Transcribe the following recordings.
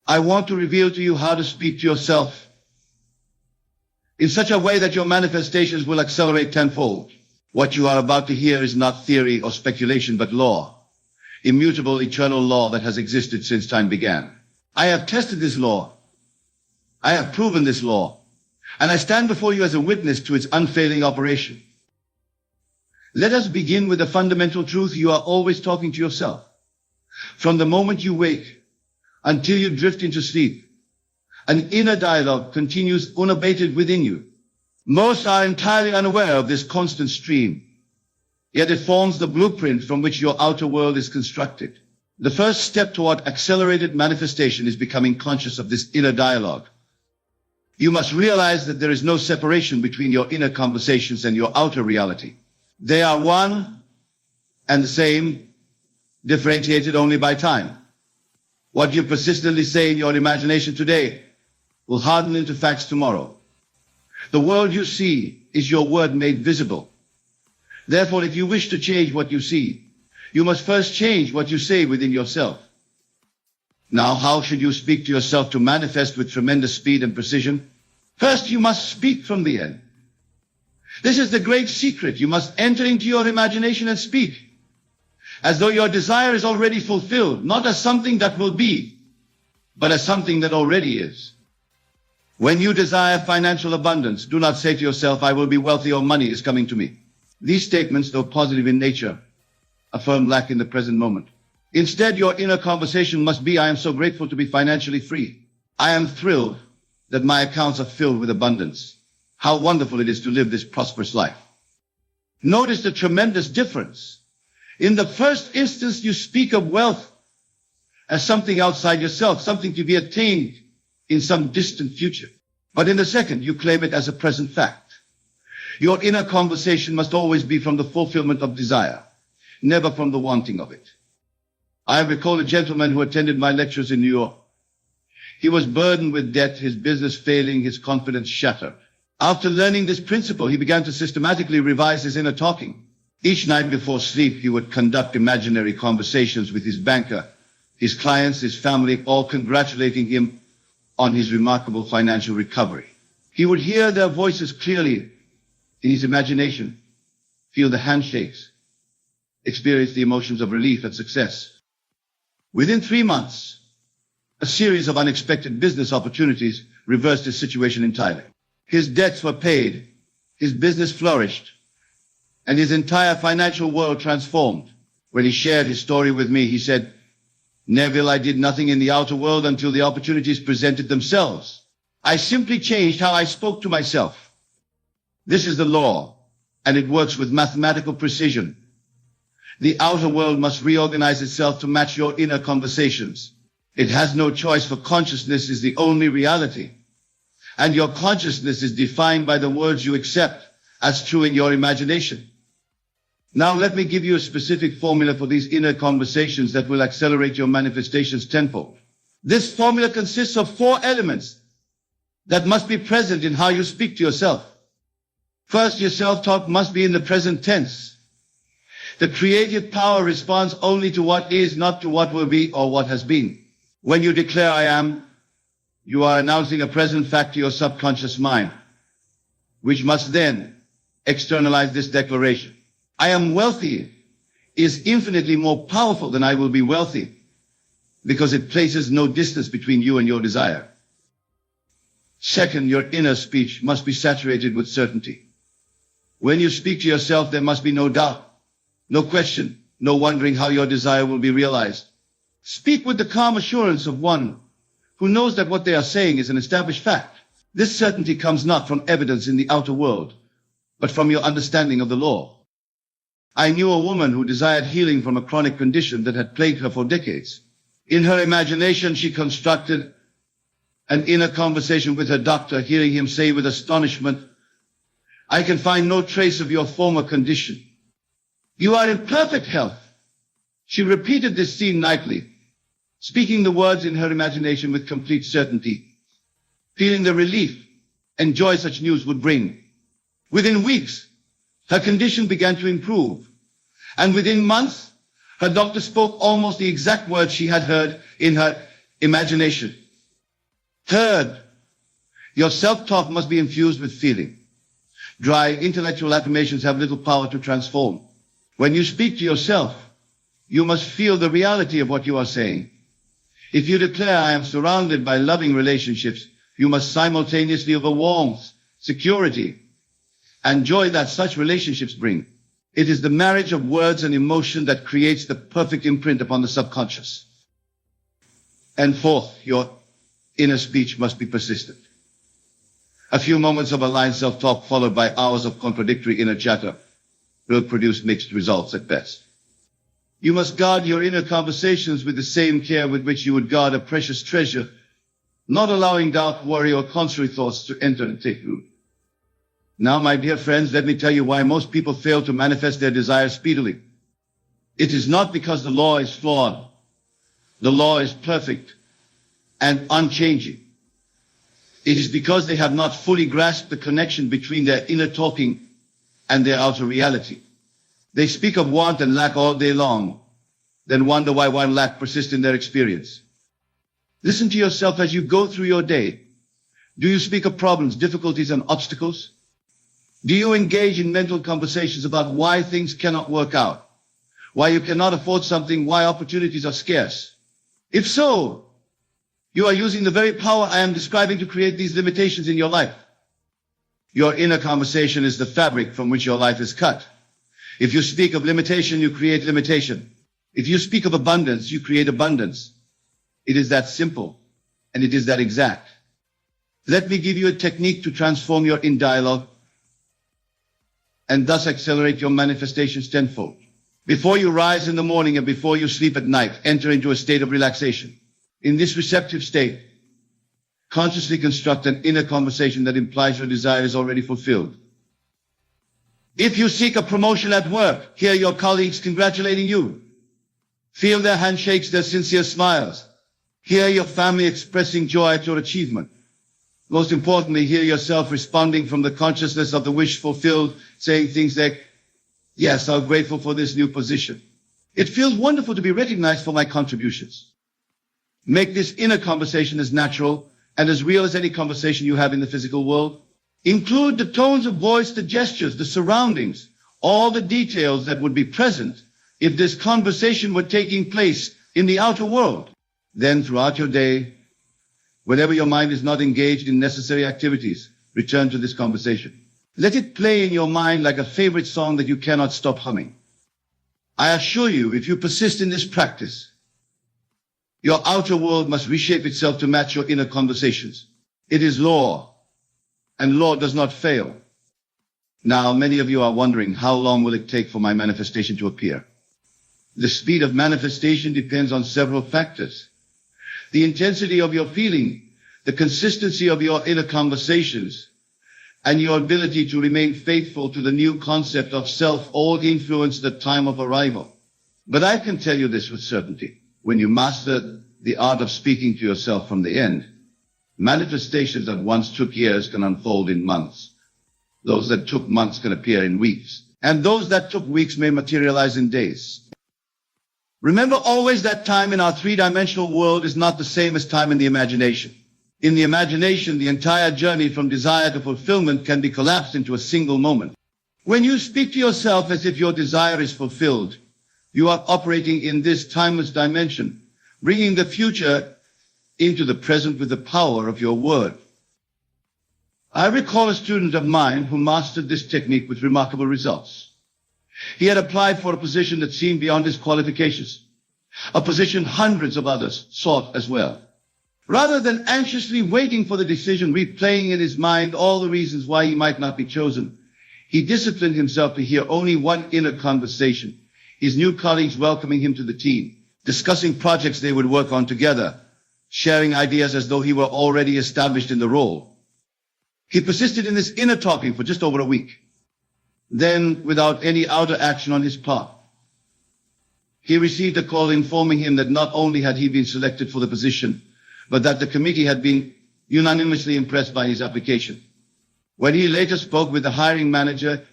I want to reveal to you how to speak to yourself in such a way that your manifestations will accelerate tenfold. What you are about to hear is not theory or speculation, but law. Immutable, eternal law that has existed since time began. I have tested this law. I have proven this law. And I stand before you as a witness to its unfailing operation. Let us begin with the fundamental truth. You are always talking to yourself. From the moment you wake until you drift into sleep, an inner dialogue continues unabated within you. Most are entirely unaware of this constant stream, yet it forms the blueprint from which your outer world is constructed. The first step toward accelerated manifestation is becoming conscious of this inner dialogue. You must realize that there is no separation between your inner conversations and your outer reality. They are one and the same, differentiated only by time. What you persistently say in your imagination today will harden into facts tomorrow. The world you see is your word made visible. Therefore, if you wish to change what you see, you must first change what you say within yourself. Now, how should you speak to yourself to manifest with tremendous speed and precision? First, you must speak from the end. This is the great secret. You must enter into your imagination and speak, as though your desire is already fulfilled, not as something that will be, but as something that already is. When you desire financial abundance, do not say to yourself, I will be wealthy or money is coming to me. These statements, though positive in nature, affirm lack in the present moment. Instead, your inner conversation must be, I am so grateful to be financially free. I am thrilled that my accounts are filled with abundance. How wonderful it is to live this prosperous life. Notice the tremendous difference. In the first instance, you speak of wealth as something outside yourself, something to be attained in some distant future. But in the second, you claim it as a present fact. Your inner conversation must always be from the fulfillment of desire, never from the wanting of it. I recall a gentleman who attended my lectures in New York. He was burdened with debt, his business failing, his confidence shattered. After learning this principle, he began to systematically revise his inner talking. Each night before sleep, he would conduct imaginary conversations with his banker, his clients, his family, all congratulating him on his remarkable financial recovery. He would hear their voices clearly in his imagination, feel the handshakes, experience the emotions of relief and success. Within 3 months, a series of unexpected business opportunities reversed his situation entirely. His debts were paid, his business flourished, and his entire financial world transformed. When he shared his story with me, he said, Neville, I did nothing in the outer world until the opportunities presented themselves. I simply changed how I spoke to myself. This is the law, and it works with mathematical precision. The outer world must reorganize itself to match your inner conversations. It has no choice, for consciousness is the only reality. And your consciousness is defined by the words you accept as true in your imagination. Now let me give you a specific formula for these inner conversations that will accelerate your manifestations tenfold. This formula consists of 4 elements that must be present in how you speak to yourself. First, your self-talk must be in the present tense. The creative power responds only to what is, not to what will be or what has been. When you declare I am, you are announcing a present fact to your subconscious mind, which must then externalize this declaration. I am wealthy is infinitely more powerful than I will be wealthy, because it places no distance between you and your desire. Second, your inner speech must be saturated with certainty. When you speak to yourself, there must be no doubt, no question, no wondering how your desire will be realized. Speak with the calm assurance of one who knows that what they are saying is an established fact. This certainty comes not from evidence in the outer world, but from your understanding of the law. I knew a woman who desired healing from a chronic condition that had plagued her for decades. In her imagination, she constructed an inner conversation with her doctor, hearing him say with astonishment, I can find no trace of your former condition. You are in perfect health. She repeated this scene nightly, speaking the words in her imagination with complete certainty, feeling the relief and joy such news would bring. Within weeks, her condition began to improve, and within months, her doctor spoke almost the exact words she had heard in her imagination. Third, your self-talk must be infused with feeling. Dry, intellectual affirmations have little power to transform. When you speak to yourself, you must feel the reality of what you are saying. If you declare, I am surrounded by loving relationships, you must simultaneously offer warmth, security, and joy that such relationships bring. It is the marriage of words and emotion that creates the perfect imprint upon the subconscious. And fourth, your inner speech must be persistent. A few moments of aligned self-talk followed by hours of contradictory inner chatter will produce mixed results at best. You must guard your inner conversations with the same care with which you would guard a precious treasure, not allowing doubt, worry, or contrary thoughts to enter and take root. Now, my dear friends, let me tell you why most people fail to manifest their desires speedily. It is not because the law is flawed. The law is perfect and unchanging. It is because they have not fully grasped the connection between their inner talking and their outer reality. They speak of want and lack all day long, then wonder why one lack persists in their experience. Listen to yourself as you go through your day. Do you speak of problems, difficulties, and obstacles? Do you engage in mental conversations about why things cannot work out, why you cannot afford something, why opportunities are scarce? If so, you are using the very power I am describing to create these limitations in your life. Your inner conversation is the fabric from which your life is cut. If you speak of limitation, you create limitation. If you speak of abundance, you create abundance. It is that simple, and it is that exact. Let me give you a technique to transform your inner dialogue and thus accelerate your manifestations tenfold. Before you rise in the morning and before you sleep at night, enter into a state of relaxation. In this receptive state, consciously construct an inner conversation that implies your desire is already fulfilled. If you seek a promotion at work, hear your colleagues congratulating you. Feel their handshakes, their sincere smiles. Hear your family expressing joy at your achievement. Most importantly, hear yourself responding from the consciousness of the wish fulfilled, saying things like, yes, I'm grateful for this new position. It feels wonderful to be recognized for my contributions. Make this inner conversation as natural and as real as any conversation you have in the physical world. Include the tones of voice, the gestures, the surroundings, all the details that would be present if this conversation were taking place in the outer world. Then throughout your day, whenever your mind is not engaged in necessary activities, return to this conversation. Let it play in your mind like a favorite song that you cannot stop humming. I assure you, if you persist in this practice, your outer world must reshape itself to match your inner conversations. It is law, and law does not fail. Now, many of you are wondering, how long will it take for my manifestation to appear? The speed of manifestation depends on several factors. The intensity of your feeling, the consistency of your inner conversations, and your ability to remain faithful to the new concept of self all influence the time of arrival. But I can tell you this with certainty. When you master the art of speaking to yourself from the end, manifestations that once took years can unfold in months. Those that took months can appear in weeks, and those that took weeks may materialize in days. Remember always that time in our three-dimensional world is not the same as time in the imagination. In the imagination, the entire journey from desire to fulfillment can be collapsed into a single moment. When you speak to yourself as if your desire is fulfilled, you are operating in this timeless dimension, bringing the future into the present with the power of your word. I recall a student of mine who mastered this technique with remarkable results. He had applied for a position that seemed beyond his qualifications, a position hundreds of others sought as well. Rather than anxiously waiting for the decision, replaying in his mind all the reasons why he might not be chosen, he disciplined himself to hear only one inner conversation, his new colleagues welcoming him to the team, discussing projects they would work on together, sharing ideas as though he were already established in the role. He persisted in this inner talking for just over a week. Then, without any outer action on his part, he received a call informing him that not only had he been selected for the position, but that the committee had been unanimously impressed by his application. When he later spoke with the hiring manager,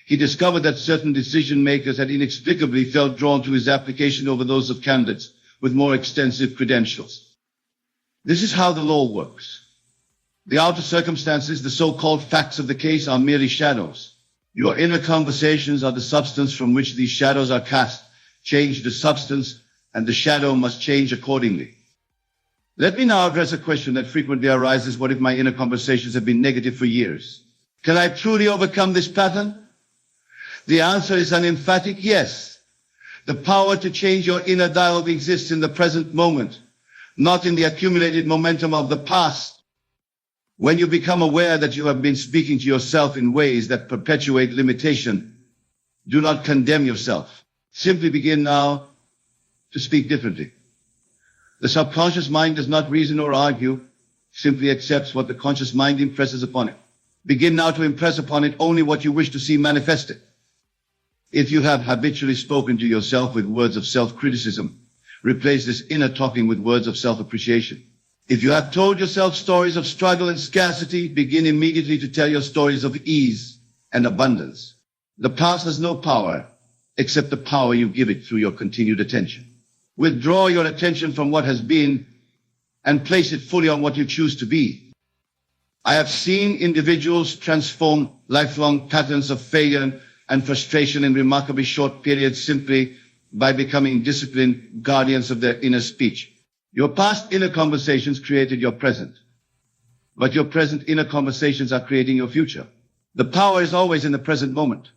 he discovered that certain decision makers had inexplicably felt drawn to his application over those of candidates with more extensive credentials. This is how the law works. The outer circumstances, the so-called facts of the case, are merely shadows. Your inner conversations are the substance from which these shadows are cast. Change the substance, and the shadow must change accordingly. Let me now address a question that frequently arises. What if my inner conversations have been negative for years? Can I truly overcome this pattern? The answer is an emphatic yes. The power to change your inner dialogue exists in the present moment, not in the accumulated momentum of the past. When you become aware that you have been speaking to yourself in ways that perpetuate limitation, do not condemn yourself. Simply begin now to speak differently. The subconscious mind does not reason or argue, simply accepts what the conscious mind impresses upon it. Begin now to impress upon it only what you wish to see manifested. If you have habitually spoken to yourself with words of self-criticism, replace this inner talking with words of self-appreciation. If you have told yourself stories of struggle and scarcity, begin immediately to tell your stories of ease and abundance. The past has no power except the power you give it through your continued attention. Withdraw your attention from what has been and place it fully on what you choose to be. I have seen individuals transform lifelong patterns of failure and frustration in remarkably short periods simply by becoming disciplined guardians of their inner speech. Your past inner conversations created your present, but your present inner conversations are creating your future. The power is always in the present moment.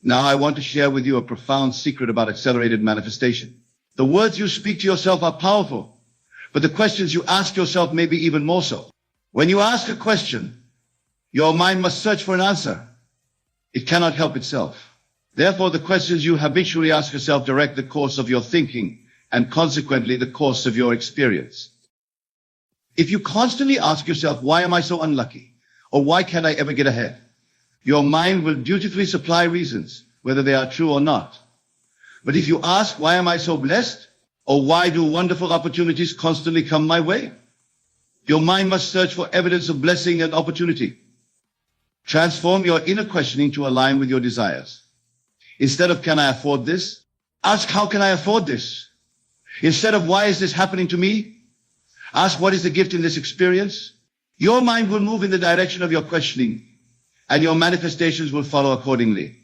Now I want to share with you a profound secret about accelerated manifestation. The words you speak to yourself are powerful, but the questions you ask yourself may be even more so. When you ask a question, your mind must search for an answer. It cannot help itself. Therefore, the questions you habitually ask yourself direct the course of your thinking and consequently the course of your experience. If you constantly ask yourself, why am I so unlucky? Or why can't I ever get ahead? Your mind will dutifully supply reasons, whether they are true or not. But if you ask, why am I so blessed? Or why do wonderful opportunities constantly come my way? Your mind must search for evidence of blessing and opportunity. Transform your inner questioning to align with your desires. Instead of, can I afford this? Ask, how can I afford this? Instead of, why is this happening to me? Ask, what is the gift in this experience? Your mind will move in the direction of your questioning, and your manifestations will follow accordingly.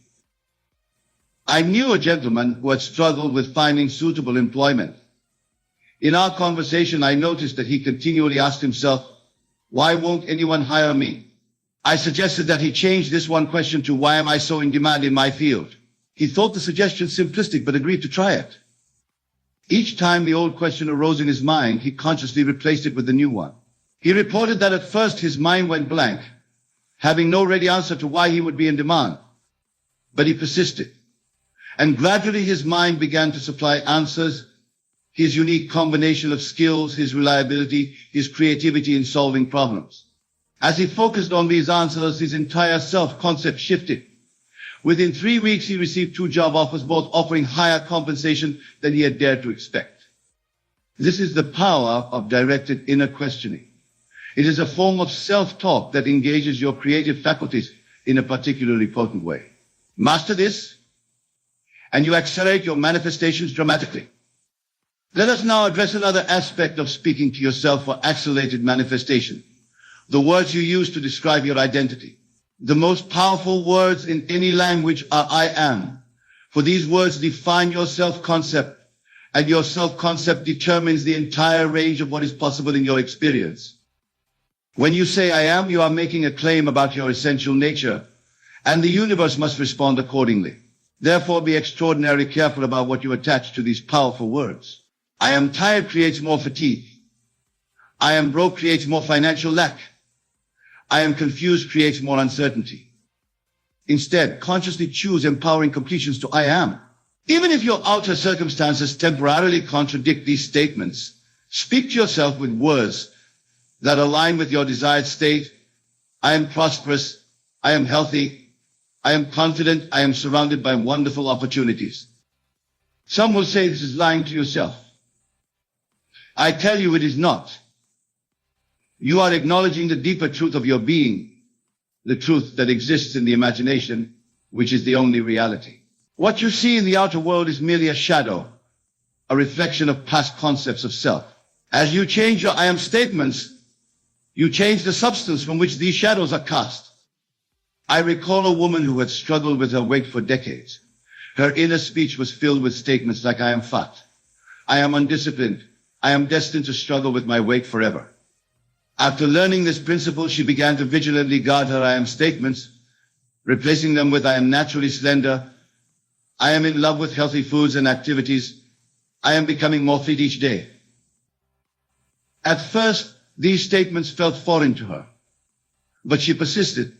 I knew a gentleman who had struggled with finding suitable employment. In our conversation, I noticed that he continually asked himself, why won't anyone hire me? I suggested that he change this one question to, why am I so in demand in my field? He thought the suggestion simplistic, but agreed to try it. Each time the old question arose in his mind, he consciously replaced it with the new one. He reported that at first his mind went blank, having no ready answer to why he would be in demand. But he persisted, and gradually his mind began to supply answers. His unique combination of skills, his reliability, his creativity in solving problems. As he focused on these answers, his entire self-concept shifted. Within 3 weeks, he received 2 job offers, both offering higher compensation than he had dared to expect. This is the power of directed inner questioning. It is a form of self-talk that engages your creative faculties in a particularly potent way. Master this, and you accelerate your manifestations dramatically. Let us now address another aspect of speaking to yourself for accelerated manifestation. The words you use to describe your identity. The most powerful words in any language are I am. For these words define your self-concept, and your self-concept determines the entire range of what is possible in your experience. When you say I am, you are making a claim about your essential nature, and the universe must respond accordingly. Therefore, be extraordinarily careful about what you attach to these powerful words. I am tired creates more fatigue. I am broke creates more financial lack. I am confused creates more uncertainty. Instead, consciously choose empowering completions to I am. Even if your outer circumstances temporarily contradict these statements, speak to yourself with words that align with your desired state. I am prosperous. I am healthy. I am confident. I am surrounded by wonderful opportunities. Some will say this is lying to yourself. I tell you it is not. You are acknowledging the deeper truth of your being, the truth that exists in the imagination, which is the only reality. What you see in the outer world is merely a shadow, a reflection of past concepts of self. As you change your I am statements, you change the substance from which these shadows are cast. I recall a woman who had struggled with her weight for decades. Her inner speech was filled with statements like, I am fat, I am undisciplined, I am destined to struggle with my weight forever. After learning this principle, she began to vigilantly guard her I am statements, replacing them with I am naturally slender, I am in love with healthy foods and activities, I am becoming more fit each day. At first, these statements felt foreign to her, but she persisted,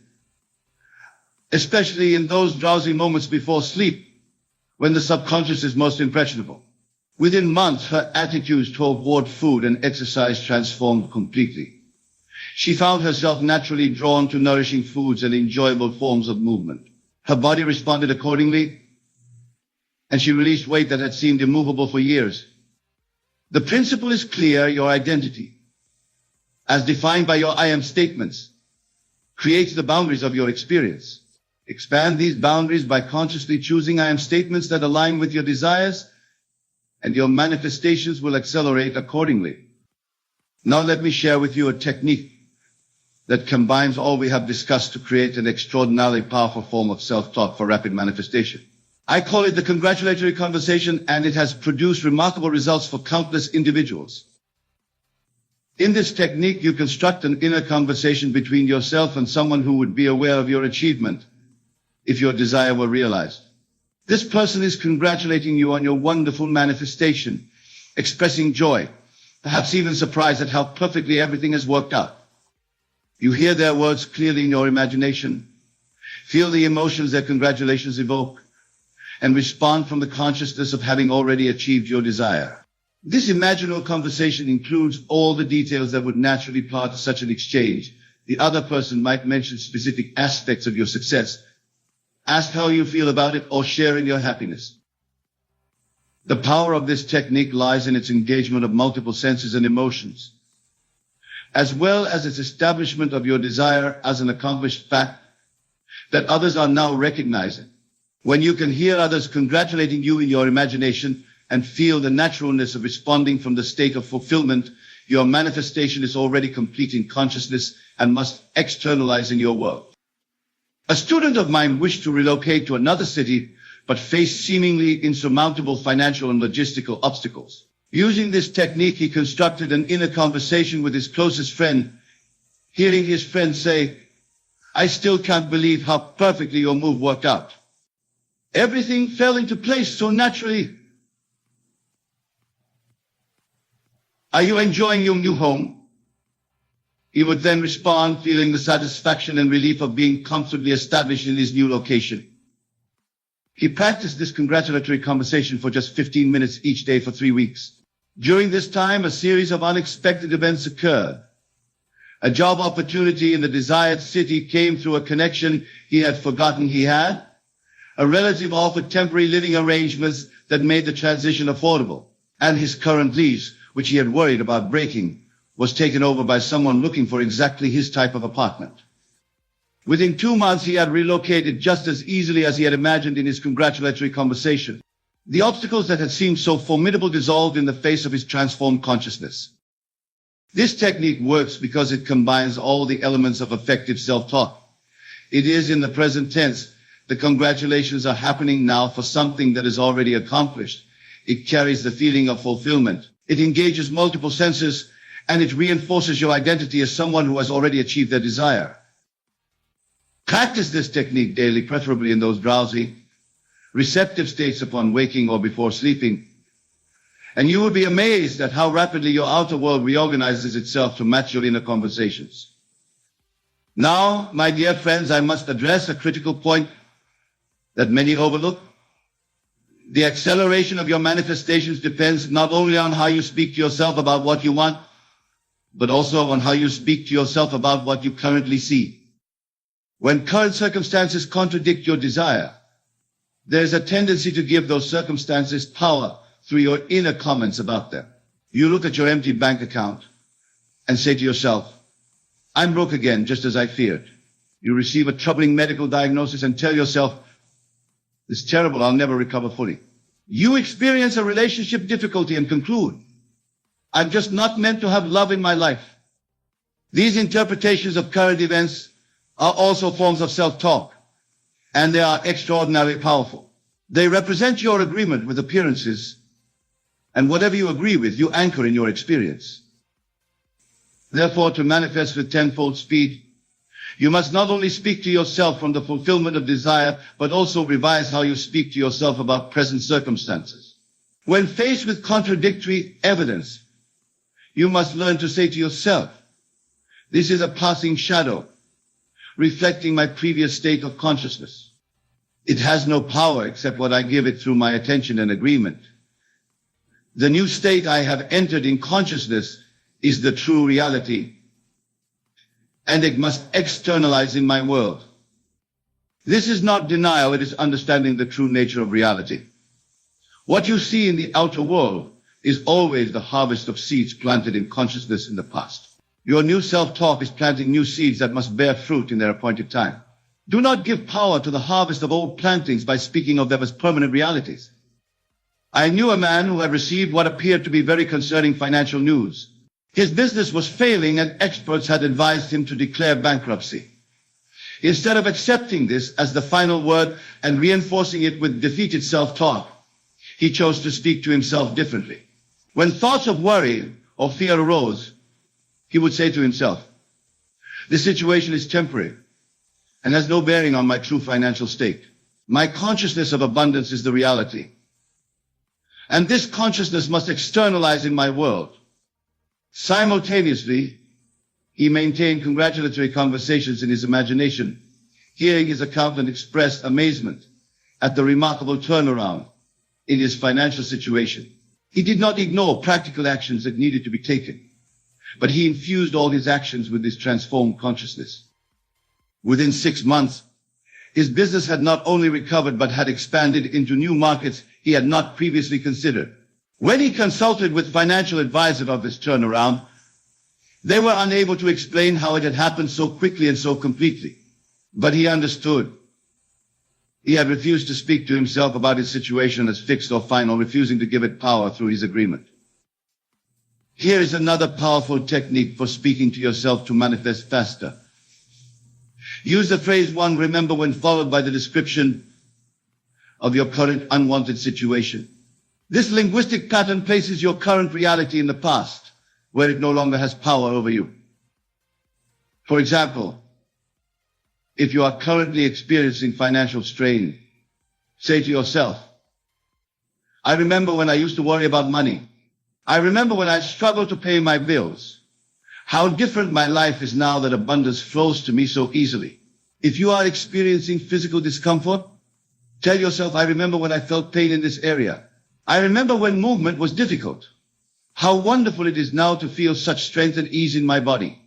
especially in those drowsy moments before sleep, when the subconscious is most impressionable. Within months, her attitudes toward food and exercise transformed completely. She found herself naturally drawn to nourishing foods and enjoyable forms of movement. Her body responded accordingly, and she released weight that had seemed immovable for years. The principle is clear: your identity, as defined by your I am statements, creates the boundaries of your experience. Expand these boundaries by consciously choosing I am statements that align with your desires, and your manifestations will accelerate accordingly. Now let me share with you a technique that combines all we have discussed to create an extraordinarily powerful form of self-talk for rapid manifestation. I call it the congratulatory conversation, and it has produced remarkable results for countless individuals. In this technique, you construct an inner conversation between yourself and someone who would be aware of your achievement if your desire were realized. This person is congratulating you on your wonderful manifestation, expressing joy, perhaps even surprised at how perfectly everything has worked out. You hear their words clearly in your imagination, feel the emotions their congratulations evoke, and respond from the consciousness of having already achieved your desire. This imaginal conversation includes all the details that would naturally part of such an exchange. The other person might mention specific aspects of your success, ask how you feel about it, or share in your happiness. The power of this technique lies in its engagement of multiple senses and emotions, as well as its establishment of your desire as an accomplished fact that others are now recognizing. When you can hear others congratulating you in your imagination and feel the naturalness of responding from the state of fulfillment, your manifestation is already complete in consciousness and must externalize in your world. A student of mine wished to relocate to another city, but faced seemingly insurmountable financial and logistical obstacles. Using this technique, he constructed an inner conversation with his closest friend, hearing his friend say, I still can't believe how perfectly your move worked out. Everything fell into place so naturally. Are you enjoying your new home? He would then respond, feeling the satisfaction and relief of being comfortably established in his new location. He practiced this congratulatory conversation for just 15 minutes each day for 3 weeks. During this time, a series of unexpected events occurred. A job opportunity in the desired city came through a connection he had forgotten he had. A relative offered temporary living arrangements that made the transition affordable. And his current lease, which he had worried about breaking, was taken over by someone looking for exactly his type of apartment. Within 2 months, he had relocated just as easily as he had imagined in his congratulatory conversation. The obstacles that had seemed so formidable dissolved in the face of his transformed consciousness. This technique works because it combines all the elements of effective self-talk. It is in the present tense. The congratulations are happening now for something that is already accomplished. It carries the feeling of fulfillment. It engages multiple senses, and it reinforces your identity as someone who has already achieved their desire. Practice this technique daily, preferably in those drowsy, receptive states upon waking or before sleeping, and you will be amazed at how rapidly your outer world reorganizes itself to match your inner conversations. Now, my dear friends, I must address a critical point that many overlook. The acceleration of your manifestations depends not only on how you speak to yourself about what you want, but also on how you speak to yourself about what you currently see. When current circumstances contradict your desire, there is a tendency to give those circumstances power through your inner comments about them. You look at your empty bank account and say to yourself, I'm broke again, just as I feared. You receive a troubling medical diagnosis and tell yourself, it's terrible, I'll never recover fully. You experience a relationship difficulty and conclude, I'm just not meant to have love in my life. These interpretations of current events are also forms of self-talk, and they are extraordinarily powerful. They represent your agreement with appearances, and whatever you agree with, you anchor in your experience. Therefore, to manifest with tenfold speed, you must not only speak to yourself from the fulfillment of desire, but also revise how you speak to yourself about present circumstances. When faced with contradictory evidence, you must learn to say to yourself, this is a passing shadow, reflecting my previous state of consciousness. It has no power except what I give it through my attention and agreement. The new state I have entered in consciousness is the true reality, and it must externalize in my world. This is not denial, it is understanding the true nature of reality. What you see in the outer world is always the harvest of seeds planted in consciousness in the past. Your new self-talk is planting new seeds that must bear fruit in their appointed time. Do not give power to the harvest of old plantings by speaking of them as permanent realities. I knew a man who had received what appeared to be very concerning financial news. His business was failing and experts had advised him to declare bankruptcy. Instead of accepting this as the final word and reinforcing it with defeated self-talk, he chose to speak to himself differently. When thoughts of worry or fear arose, he would say to himself, this situation is temporary and has no bearing on my true financial state. My consciousness of abundance is the reality. And this consciousness must externalize in my world. Simultaneously, he maintained congratulatory conversations in his imagination, hearing his accountant express amazement at the remarkable turnaround in his financial situation. He did not ignore practical actions that needed to be taken, but he infused all his actions with this transformed consciousness. Within 6 months, his business had not only recovered but had expanded into new markets he had not previously considered. When he consulted with financial advisors of this turnaround, they were unable to explain how it had happened so quickly and so completely. But he understood. He had refused to speak to himself about his situation as fixed or final, refusing to give it power through his agreement. Here is another powerful technique for speaking to yourself to manifest faster. Use the phrase one, remember, when followed by the description of your current unwanted situation. This linguistic pattern places your current reality in the past, where it no longer has power over you. For example, if you are currently experiencing financial strain, say to yourself, I remember when I used to worry about money. I remember when I struggled to pay my bills. How different my life is now that abundance flows to me so easily. If you are experiencing physical discomfort, tell yourself, I remember when I felt pain in this area. I remember when movement was difficult. How wonderful it is now to feel such strength and ease in my body.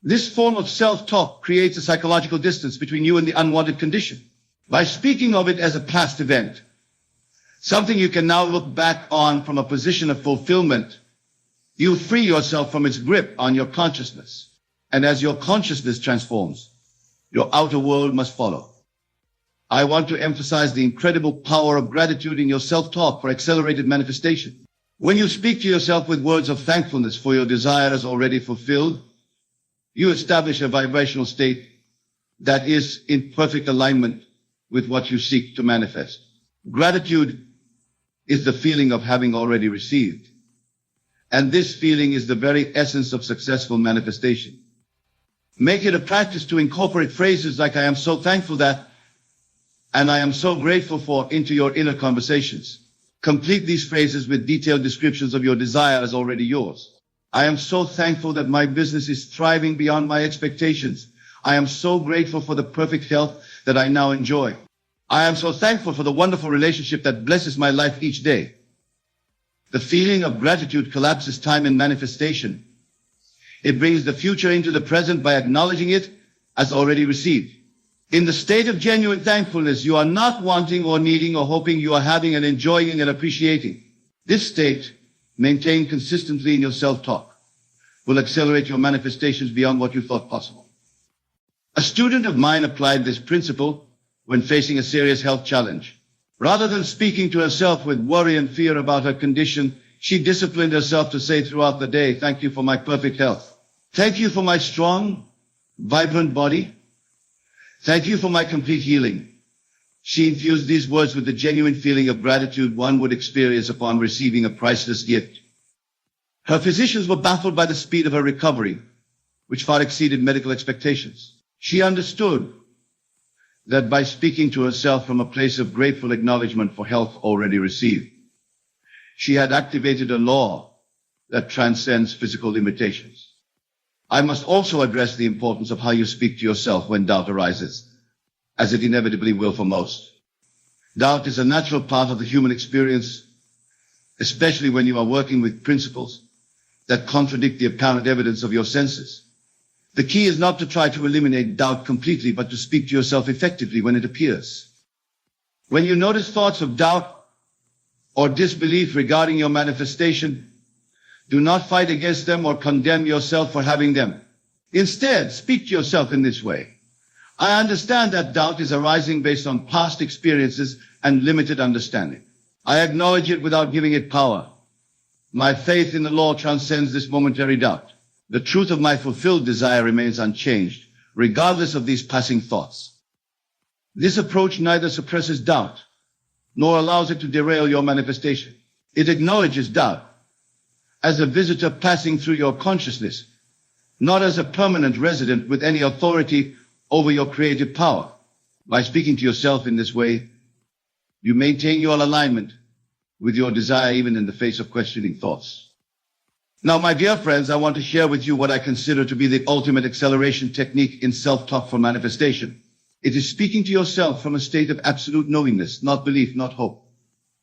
This form of self-talk creates a psychological distance between you and the unwanted condition. By speaking of it as a past event, something you can now look back on from a position of fulfillment, you free yourself from its grip on your consciousness. And as your consciousness transforms, your outer world must follow. I want to emphasize the incredible power of gratitude in your self-talk for accelerated manifestation. When you speak to yourself with words of thankfulness for your desires already fulfilled, you establish a vibrational state that is in perfect alignment with what you seek to manifest. Gratitude is the feeling of having already received. And this feeling is the very essence of successful manifestation. Make it a practice to incorporate phrases like I am so thankful that, and I am so grateful for into your inner conversations. Complete these phrases with detailed descriptions of your desire as already yours. I am so thankful that my business is thriving beyond my expectations. I am so grateful for the perfect health that I now enjoy. I am so thankful for the wonderful relationship that blesses my life each day. The feeling of gratitude collapses time and manifestation. It brings the future into the present by acknowledging it as already received. In the state of genuine thankfulness, you are not wanting or needing or hoping, you are having and enjoying and appreciating. This state, maintained consistently in your self-talk, will accelerate your manifestations beyond what you thought possible. A student of mine applied this principle when facing a serious health challenge. Rather than speaking to herself with worry and fear about her condition, She disciplined herself to say throughout the day, "Thank you for my perfect health. Thank you for my strong, vibrant body. Thank you for my complete healing." She infused these words with the genuine feeling of gratitude one would experience upon receiving a priceless gift. Her physicians were baffled by the speed of her recovery, which far exceeded medical expectations. She understood that by speaking to herself from a place of grateful acknowledgement for health already received, she had activated a law that transcends physical limitations. I must also address the importance of how you speak to yourself when doubt arises, as it inevitably will for most. Doubt is a natural part of the human experience, especially when you are working with principles that contradict the apparent evidence of your senses. The key is not to try to eliminate doubt completely, but to speak to yourself effectively when it appears. When you notice thoughts of doubt or disbelief regarding your manifestation, do not fight against them or condemn yourself for having them. Instead, speak to yourself in this way. I understand that doubt is arising based on past experiences and limited understanding. I acknowledge it without giving it power. My faith in the law transcends this momentary doubt. The truth of my fulfilled desire remains unchanged, regardless of these passing thoughts. This approach neither suppresses doubt, nor allows it to derail your manifestation. It acknowledges doubt as a visitor passing through your consciousness, not as a permanent resident with any authority over your creative power. By speaking to yourself in this way, you maintain your alignment with your desire even in the face of questioning thoughts. Now, my dear friends, I want to share with you what I consider to be the ultimate acceleration technique in self-talk for manifestation. It is speaking to yourself from a state of absolute knowingness, not belief, not hope,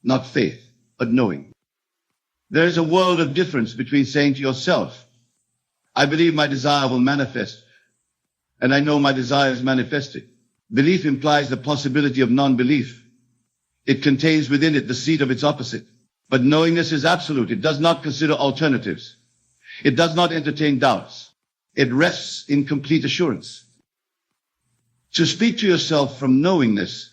not faith, but knowing. There is a world of difference between saying to yourself, "I believe my desire will manifest," and "I know my desire is manifested." Belief implies the possibility of non-belief. It contains within it the seed of its opposite. But knowingness is absolute. It does not consider alternatives. It does not entertain doubts. It rests in complete assurance. To speak to yourself from knowingness,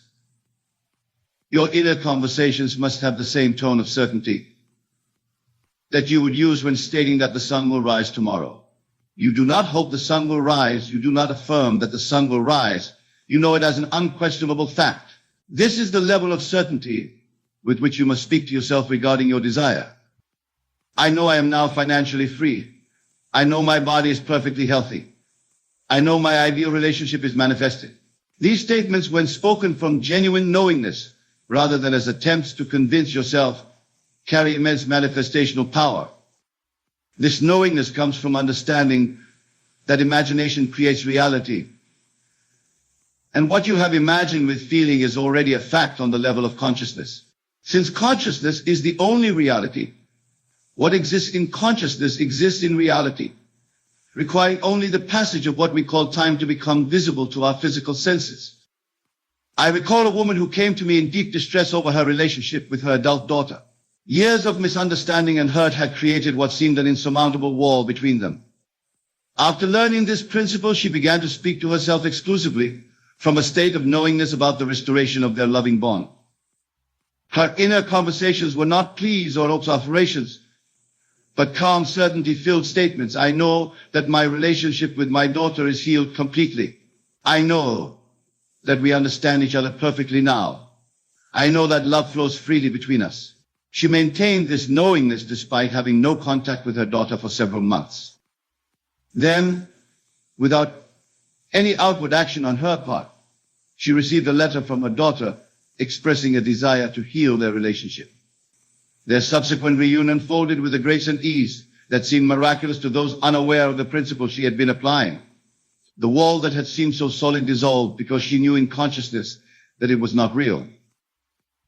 your inner conversations must have the same tone of certainty that you would use when stating that the sun will rise tomorrow. You do not hope the sun will rise. You do not affirm that the sun will rise. You know it as an unquestionable fact. This is the level of certainty with which you must speak to yourself regarding your desire. I know I am now financially free. I know my body is perfectly healthy. I know my ideal relationship is manifested. These statements, when spoken from genuine knowingness, rather than as attempts to convince yourself, carry immense manifestational power. This knowingness comes from understanding that imagination creates reality. And what you have imagined with feeling is already a fact on the level of consciousness. Since consciousness is the only reality, what exists in consciousness exists in reality, requiring only the passage of what we call time to become visible to our physical senses. I recall a woman who came to me in deep distress over her relationship with her adult daughter. Years of misunderstanding and hurt had created what seemed an insurmountable wall between them. After learning this principle, she began to speak to herself exclusively from a state of knowingness about the restoration of their loving bond. Her inner conversations were not pleas or observations, but calm, certainty-filled statements. I know that my relationship with my daughter is healed completely. I know that we understand each other perfectly now. I know that love flows freely between us. She maintained this knowingness despite having no contact with her daughter for several months. Then, without any outward action on her part, she received a letter from her daughter expressing a desire to heal their relationship. Their subsequent reunion unfolded with a grace and ease that seemed miraculous to those unaware of the principle she had been applying. The wall that had seemed so solid dissolved because she knew in consciousness that it was not real.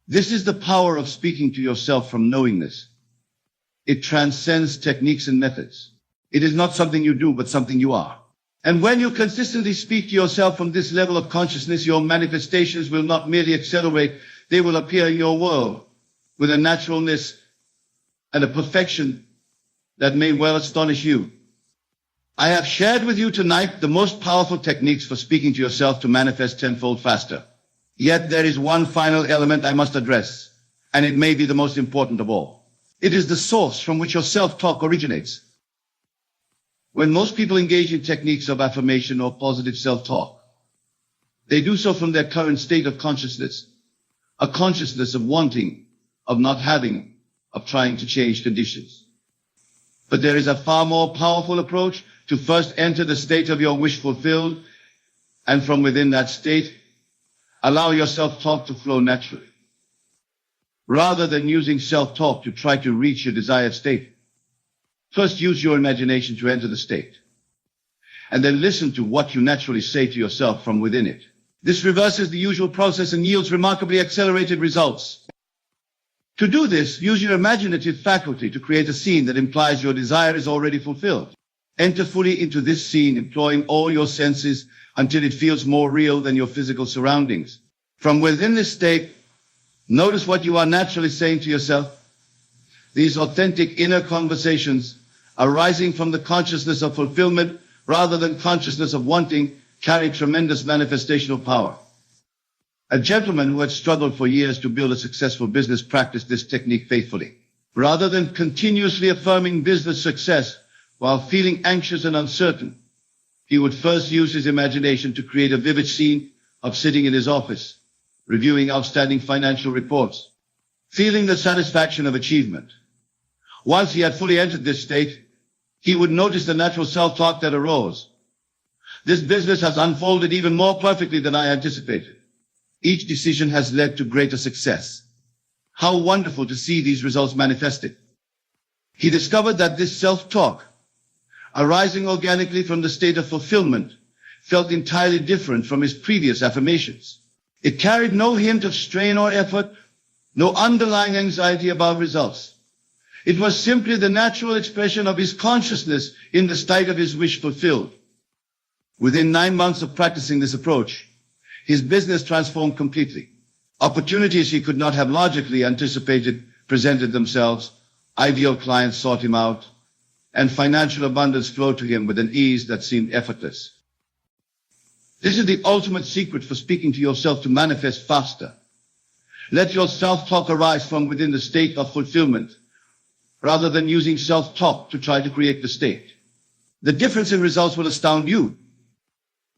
This is the power of speaking to yourself from knowingness. It transcends techniques and methods. It is not something you do, but something you are. And when you consistently speak to yourself from this level of consciousness, your manifestations will not merely accelerate, they will appear in your world with a naturalness and a perfection that may well astonish you. I have shared with you tonight the most powerful techniques for speaking to yourself to manifest tenfold faster. Yet there is one final element I must address, and it may be the most important of all. It is the source from which your self-talk originates. When most people engage in techniques of affirmation or positive self-talk, they do so from their current state of consciousness, a consciousness of wanting, of not having, of trying to change conditions. But there is a far more powerful approach to first enter the state of your wish fulfilled, and from within that state, allow your self-talk to flow naturally. Rather than using self-talk to try to reach your desired state, first use your imagination to enter the state, and then listen to what you naturally say to yourself from within it. This reverses the usual process and yields remarkably accelerated results. To do this, use your imaginative faculty to create a scene that implies your desire is already fulfilled. Enter fully into this scene, employing all your senses until it feels more real than your physical surroundings. From within this state, notice what you are naturally saying to yourself. These authentic inner conversations, arising from the consciousness of fulfillment rather than consciousness of wanting, carry tremendous manifestational power. A gentleman who had struggled for years to build a successful business practiced this technique faithfully. Rather than continuously affirming business success while feeling anxious and uncertain, he would first use his imagination to create a vivid scene of sitting in his office, reviewing outstanding financial reports, feeling the satisfaction of achievement. Once he had fully entered this state, he would notice the natural self-talk that arose. This business has unfolded even more perfectly than I anticipated. Each decision has led to greater success. How wonderful to see these results manifested. He discovered that this self-talk, arising organically from the state of fulfillment, felt entirely different from his previous affirmations. It carried no hint of strain or effort, no underlying anxiety about results. It was simply the natural expression of his consciousness in the state of his wish fulfilled. Within 9 months of practicing this approach, his business transformed completely. Opportunities he could not have logically anticipated presented themselves, ideal clients sought him out, and financial abundance flowed to him with an ease that seemed effortless. This is the ultimate secret for speaking to yourself to manifest faster. Let your self-talk arise from within the state of fulfillment, rather than using self-talk to try to create the state. The difference in results will astound you.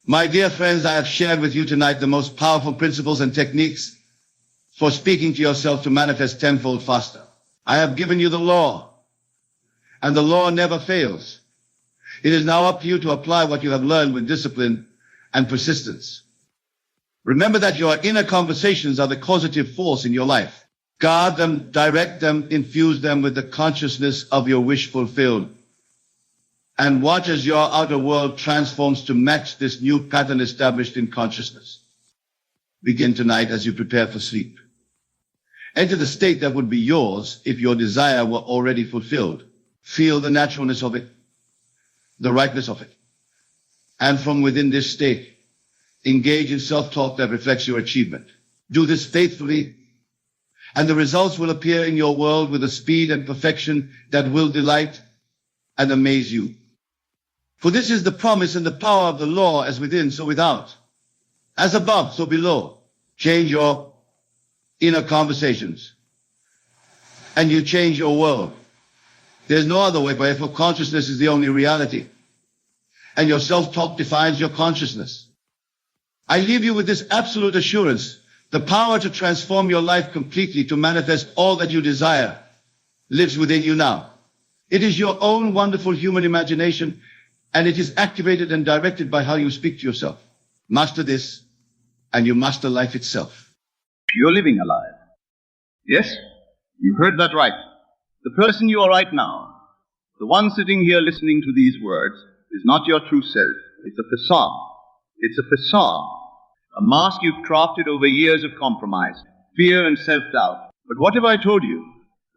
My dear friends, I have shared with you tonight the most powerful principles and techniques for speaking to yourself to manifest tenfold faster. I have given you the law, and the law never fails. It is now up to you to apply what you have learned with discipline and persistence. Remember that your inner conversations are the causative force in your life. Guard them, direct them, infuse them with the consciousness of your wish fulfilled. And watch as your outer world transforms to match this new pattern established in consciousness. Begin tonight as you prepare for sleep. Enter the state that would be yours if your desire were already fulfilled. Feel the naturalness of it, the rightness of it. And from within this state, engage in self-talk that reflects your achievement. Do this faithfully, and the results will appear in your world with a speed and perfection that will delight and amaze you. For this is the promise and the power of the law, as within, so without. As above, so below. Change your inner conversations, and you change your world. There's no other way, for consciousness is the only reality. And your self-talk defines your consciousness. I leave you with this absolute assurance. The power to transform your life completely, to manifest all that you desire, lives within you now. It is your own wonderful human imagination, and it is activated and directed by how you speak to yourself. Master this, and you master life itself. You're living alive. Yes, you heard that right. The person you are right now, the one sitting here listening to these words, is not your true self. It's a facade. It's a facade. A mask you've crafted over years of compromise, fear and self-doubt. But what have I told you?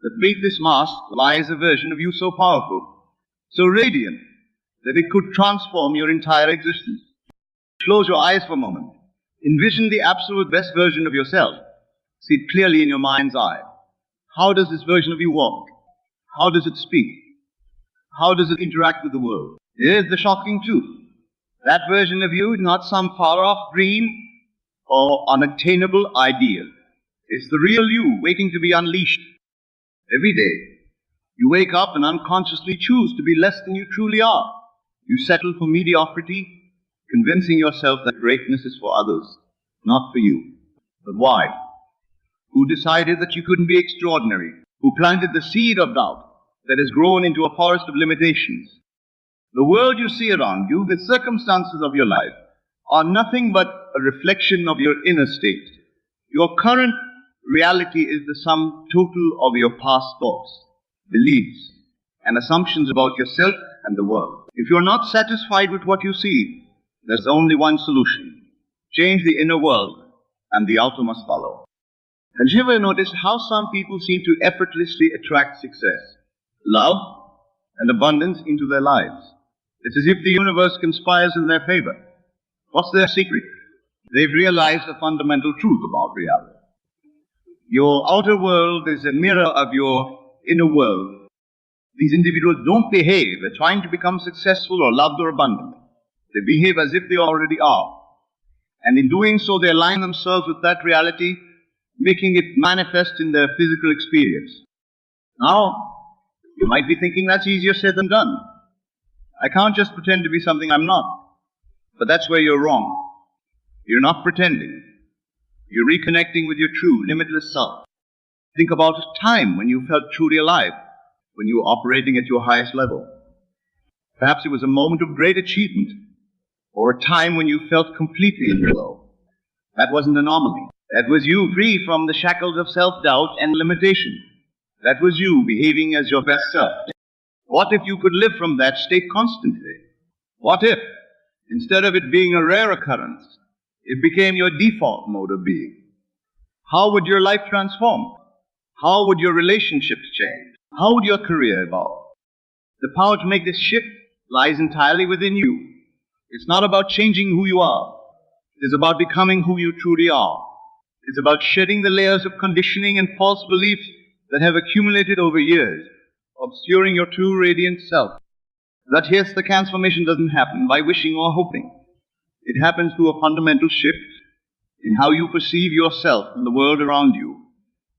That beneath this mask lies a version of you so powerful, so radiant, that it could transform your entire existence. Close your eyes for a moment. Envision the absolute best version of yourself. See it clearly in your mind's eye. How does this version of you walk? How does it speak? How does it interact with the world? Here's the shocking truth. That version of you is not some far-off dream or unattainable ideal. It's the real you waiting to be unleashed. Every day, You wake up and unconsciously choose to be less than you truly are. You settle for mediocrity, convincing yourself that greatness is for others, not for you. But why? Who decided that you couldn't be extraordinary? Who planted the seed of doubt that has grown into a forest of limitations? The world you see around you, the circumstances of your life, are nothing but a reflection of your inner state. Your current reality is the sum total of your past thoughts, beliefs, and assumptions about yourself and the world. If you're not satisfied with what you see, there's only one solution. Change the inner world, and the outer must follow. Have you ever noticed how some people seem to effortlessly attract success, love, and abundance into their lives? It's as if the universe conspires in their favor. What's their secret? They've realized a fundamental truth about reality. Your outer world is a mirror of your inner world. These individuals don't behave as trying to become successful or loved or abundant. They behave as if they already are. And in doing so, they align themselves with that reality, making it manifest in their physical experience. Now, you might be thinking that's easier said than done. I can't just pretend to be something I'm not. But that's where you're wrong. You're not pretending. You're reconnecting with your true, limitless self. Think about a time when you felt truly alive, when you were operating at your highest level. Perhaps it was a moment of great achievement, or a time when you felt completely in flow. That wasn't an anomaly. That was you free from the shackles of self-doubt and limitation. That was you behaving as your best self. What if you could live from that state constantly? What if, instead of it being a rare occurrence, it became your default mode of being? How would your life transform? How would your relationships change? How would your career evolve? The power to make this shift lies entirely within you. It's not about changing who you are. It's about becoming who you truly are. It's about shedding the layers of conditioning and false beliefs that have accumulated over years, obscuring your true radiant self. That yes, the transformation doesn't happen by wishing or hoping. It happens through a fundamental shift in how you perceive yourself and the world around you.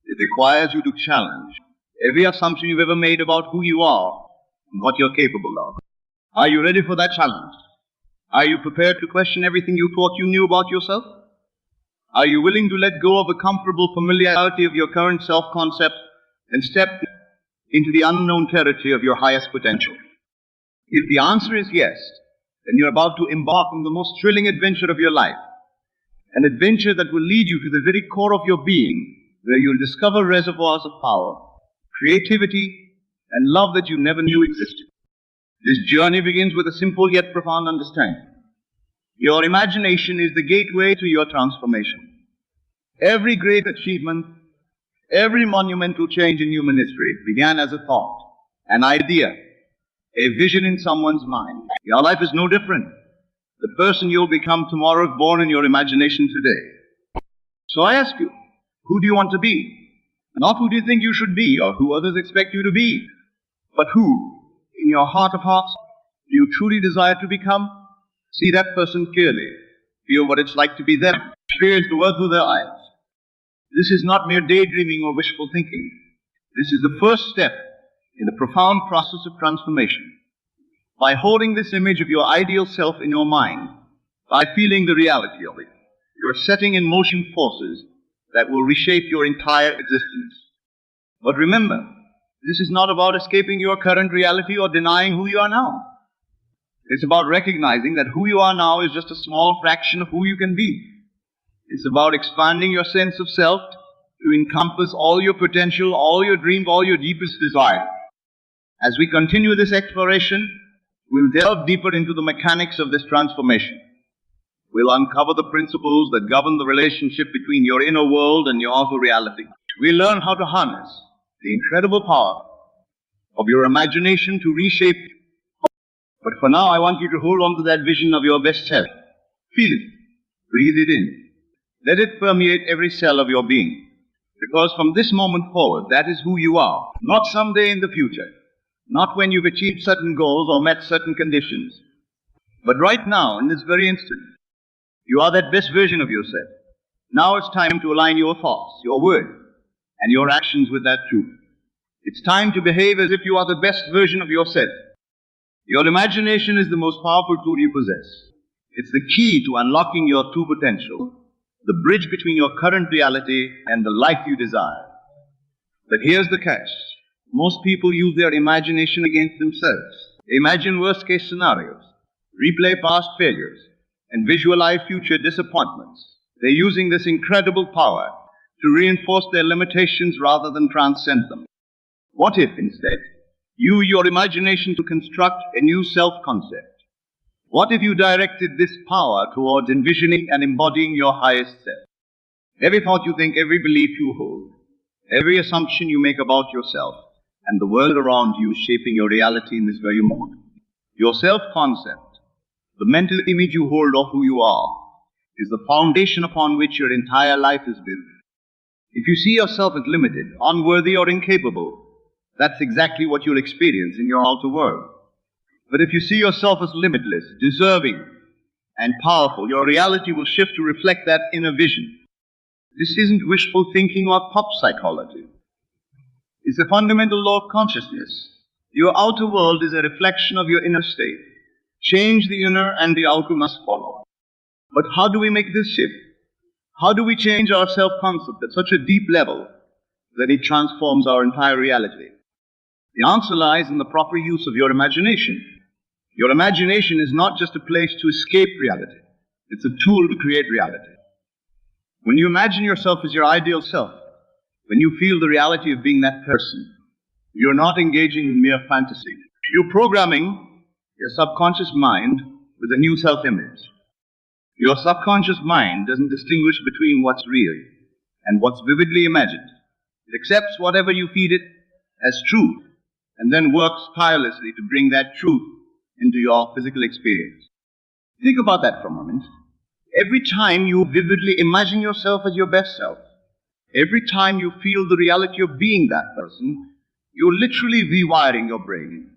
It requires you to challenge every assumption you've ever made about who you are and what you're capable of. Are you ready for that challenge? Are you prepared to question everything you thought you knew about yourself? Are you willing to let go of the comfortable familiarity of your current self-concept and step into the unknown territory of your highest potential? If the answer is yes, then you're about to embark on the most thrilling adventure of your life, an adventure that will lead you to the very core of your being, where you'll discover reservoirs of power, creativity, and love that you never knew existed. This journey begins with a simple yet profound understanding. Your imagination is the gateway to your transformation. Every great achievement, every monumental change in human history began as a thought, an idea, a vision in someone's mind. Your life is no different. The person you'll become tomorrow is born in your imagination today. So I ask you, who do you want to be? Not who do you think you should be or who others expect you to be, but who, in your heart of hearts, do you truly desire to become? See that person clearly. Feel what it's like to be them. Experience the world through their eyes. This is not mere daydreaming or wishful thinking. This is the first step in the profound process of transformation. By holding this image of your ideal self in your mind, by feeling the reality of it, you're setting in motion forces that will reshape your entire existence. But remember, this is not about escaping your current reality or denying who you are now. It's about recognizing that who you are now is just a small fraction of who you can be. It's about expanding your sense of self to encompass all your potential, all your dreams, all your deepest desires. As we continue this exploration, we'll delve deeper into the mechanics of this transformation. We'll uncover the principles that govern the relationship between your inner world and your outer reality. We'll learn how to harness the incredible power of your imagination to reshape you. But for now, I want you to hold on to that vision of your best self. Feel it. Breathe it in. Let it permeate every cell of your being. Because from this moment forward, that is who you are. Not someday in the future. Not when you've achieved certain goals or met certain conditions. But right now, in this very instant, you are that best version of yourself. Now it's time to align your thoughts, your words, and your actions with that truth. It's time to behave as if you are the best version of yourself. Your imagination is the most powerful tool you possess. It's the key to unlocking your true potential, the bridge between your current reality and the life you desire. But here's the catch. Most people use their imagination against themselves. They imagine worst-case scenarios, replay past failures, and visualize future disappointments. They're using this incredible power to reinforce their limitations rather than transcend them. What if, instead, you use your imagination to construct a new self-concept? What if you directed this power towards envisioning and embodying your highest self? Every thought you think, every belief you hold, every assumption you make about yourself and the world around you is shaping your reality in this very moment. Your self-concept, the mental image you hold of who you are, is the foundation upon which your entire life is built. If you see yourself as limited, unworthy, or incapable, that's exactly what you'll experience in your outer world. But if you see yourself as limitless, deserving, and powerful, your reality will shift to reflect that inner vision. This isn't wishful thinking or pop psychology. It's a fundamental law of consciousness. Your outer world is a reflection of your inner state. Change the inner and the outer must follow. But how do we make this shift? How do we change our self-concept at such a deep level that it transforms our entire reality? The answer lies in the proper use of your imagination. Your imagination is not just a place to escape reality. It's a tool to create reality. When you imagine yourself as your ideal self, when you feel the reality of being that person, you're not engaging in mere fantasy. You're programming your subconscious mind with a new self-image. Your subconscious mind doesn't distinguish between what's real and what's vividly imagined. It accepts whatever you feed it as truth and then works tirelessly to bring that truth into your physical experience. Think about that for a moment. Every time you vividly imagine yourself as your best self, every time you feel the reality of being that person, you're literally rewiring your brain.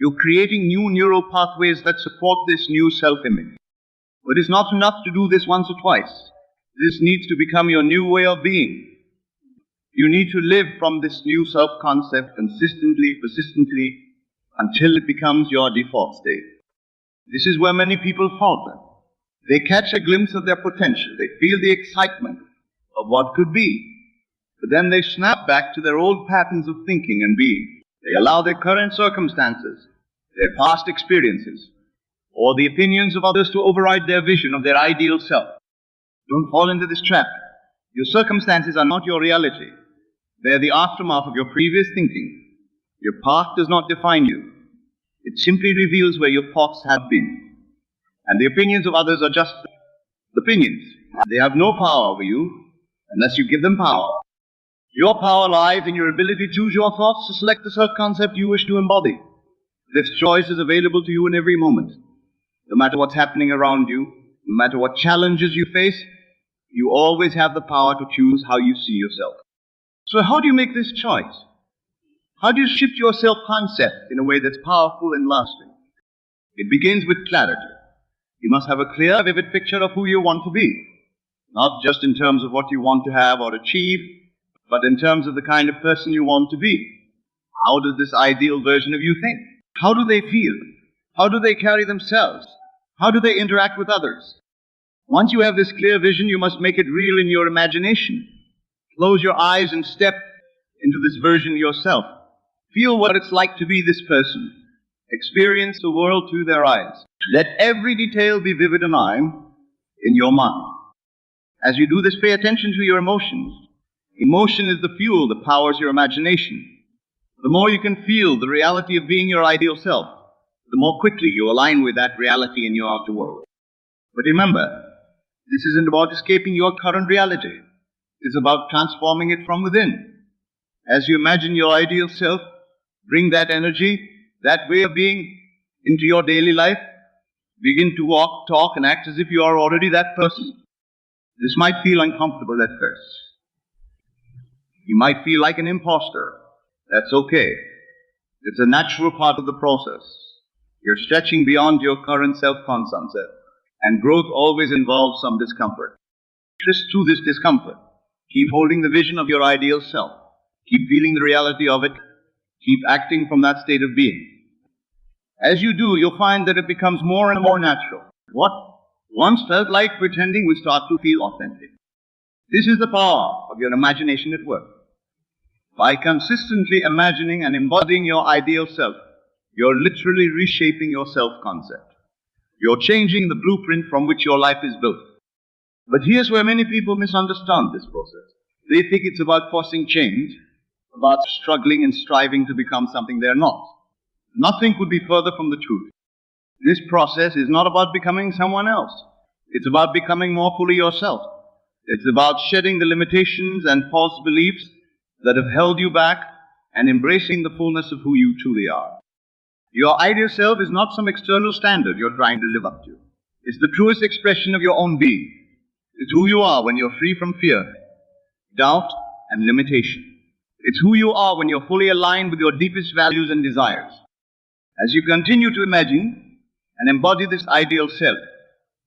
You're creating new neural pathways that support this new self-image. But it's not enough to do this once or twice. This needs to become your new way of being. You need to live from this new self-concept consistently, persistently, until it becomes your default state. This is where many people falter. They catch a glimpse of their potential. They feel the excitement of what could be. But then they snap back to their old patterns of thinking and being. They allow their current circumstances, their past experiences, or the opinions of others to override their vision of their ideal self. Don't fall into this trap. Your circumstances are not your reality. They are the aftermath of your previous thinking. Your past does not define you. It simply reveals where your thoughts have been. And the opinions of others are just opinions. They have no power over you unless you give them power. Your power lies in your ability to choose your thoughts, to select the self-concept you wish to embody. This choice is available to you in every moment. No matter what's happening around you, no matter what challenges you face, you always have the power to choose how you see yourself. So how do you make this choice? How do you shift your self-concept in a way that's powerful and lasting? It begins with clarity. You must have a clear, vivid picture of who you want to be, not just in terms of what you want to have or achieve, but in terms of the kind of person you want to be. How does this ideal version of you think? How do they feel? How do they carry themselves? How do they interact with others? Once you have this clear vision, you must make it real in your imagination. Close your eyes and step into this version of yourself. Feel what it's like to be this person. Experience the world through their eyes. Let every detail be vivid and alive in your mind. As you do this, pay attention to your emotions. Emotion is the fuel that powers your imagination. The more you can feel the reality of being your ideal self, the more quickly you align with that reality in your outer world. But remember, this isn't about escaping your current reality. It's about transforming it from within. As you imagine your ideal self, bring that energy, that way of being into your daily life. Begin to walk, talk, and act as if you are already that person. This might feel uncomfortable at first. You might feel like an imposter. That's okay. It's a natural part of the process. You're stretching beyond your current self-concept, and growth always involves some discomfort. Just through this discomfort, keep holding the vision of your ideal self. Keep feeling the reality of it, Keep acting from that state of being. As you do, you'll find that it becomes more and more natural. What once felt like pretending will start to feel authentic. This is the power of your imagination at work. By consistently imagining and embodying your ideal self, you're literally reshaping your self-concept. You're changing the blueprint from which your life is built. But here's where many people misunderstand this process. They think it's about forcing change, about struggling and striving to become something they're not. Nothing could be further from the truth. This process is not about becoming someone else. It's about becoming more fully yourself. It's about shedding the limitations and false beliefs that have held you back and embracing the fullness of who you truly are. Your ideal self is not some external standard you're trying to live up to. It's the truest expression of your own being. It's who you are when you're free from fear, doubt, and limitation. It's who you are when you're fully aligned with your deepest values and desires. As you continue to imagine and embody this ideal self,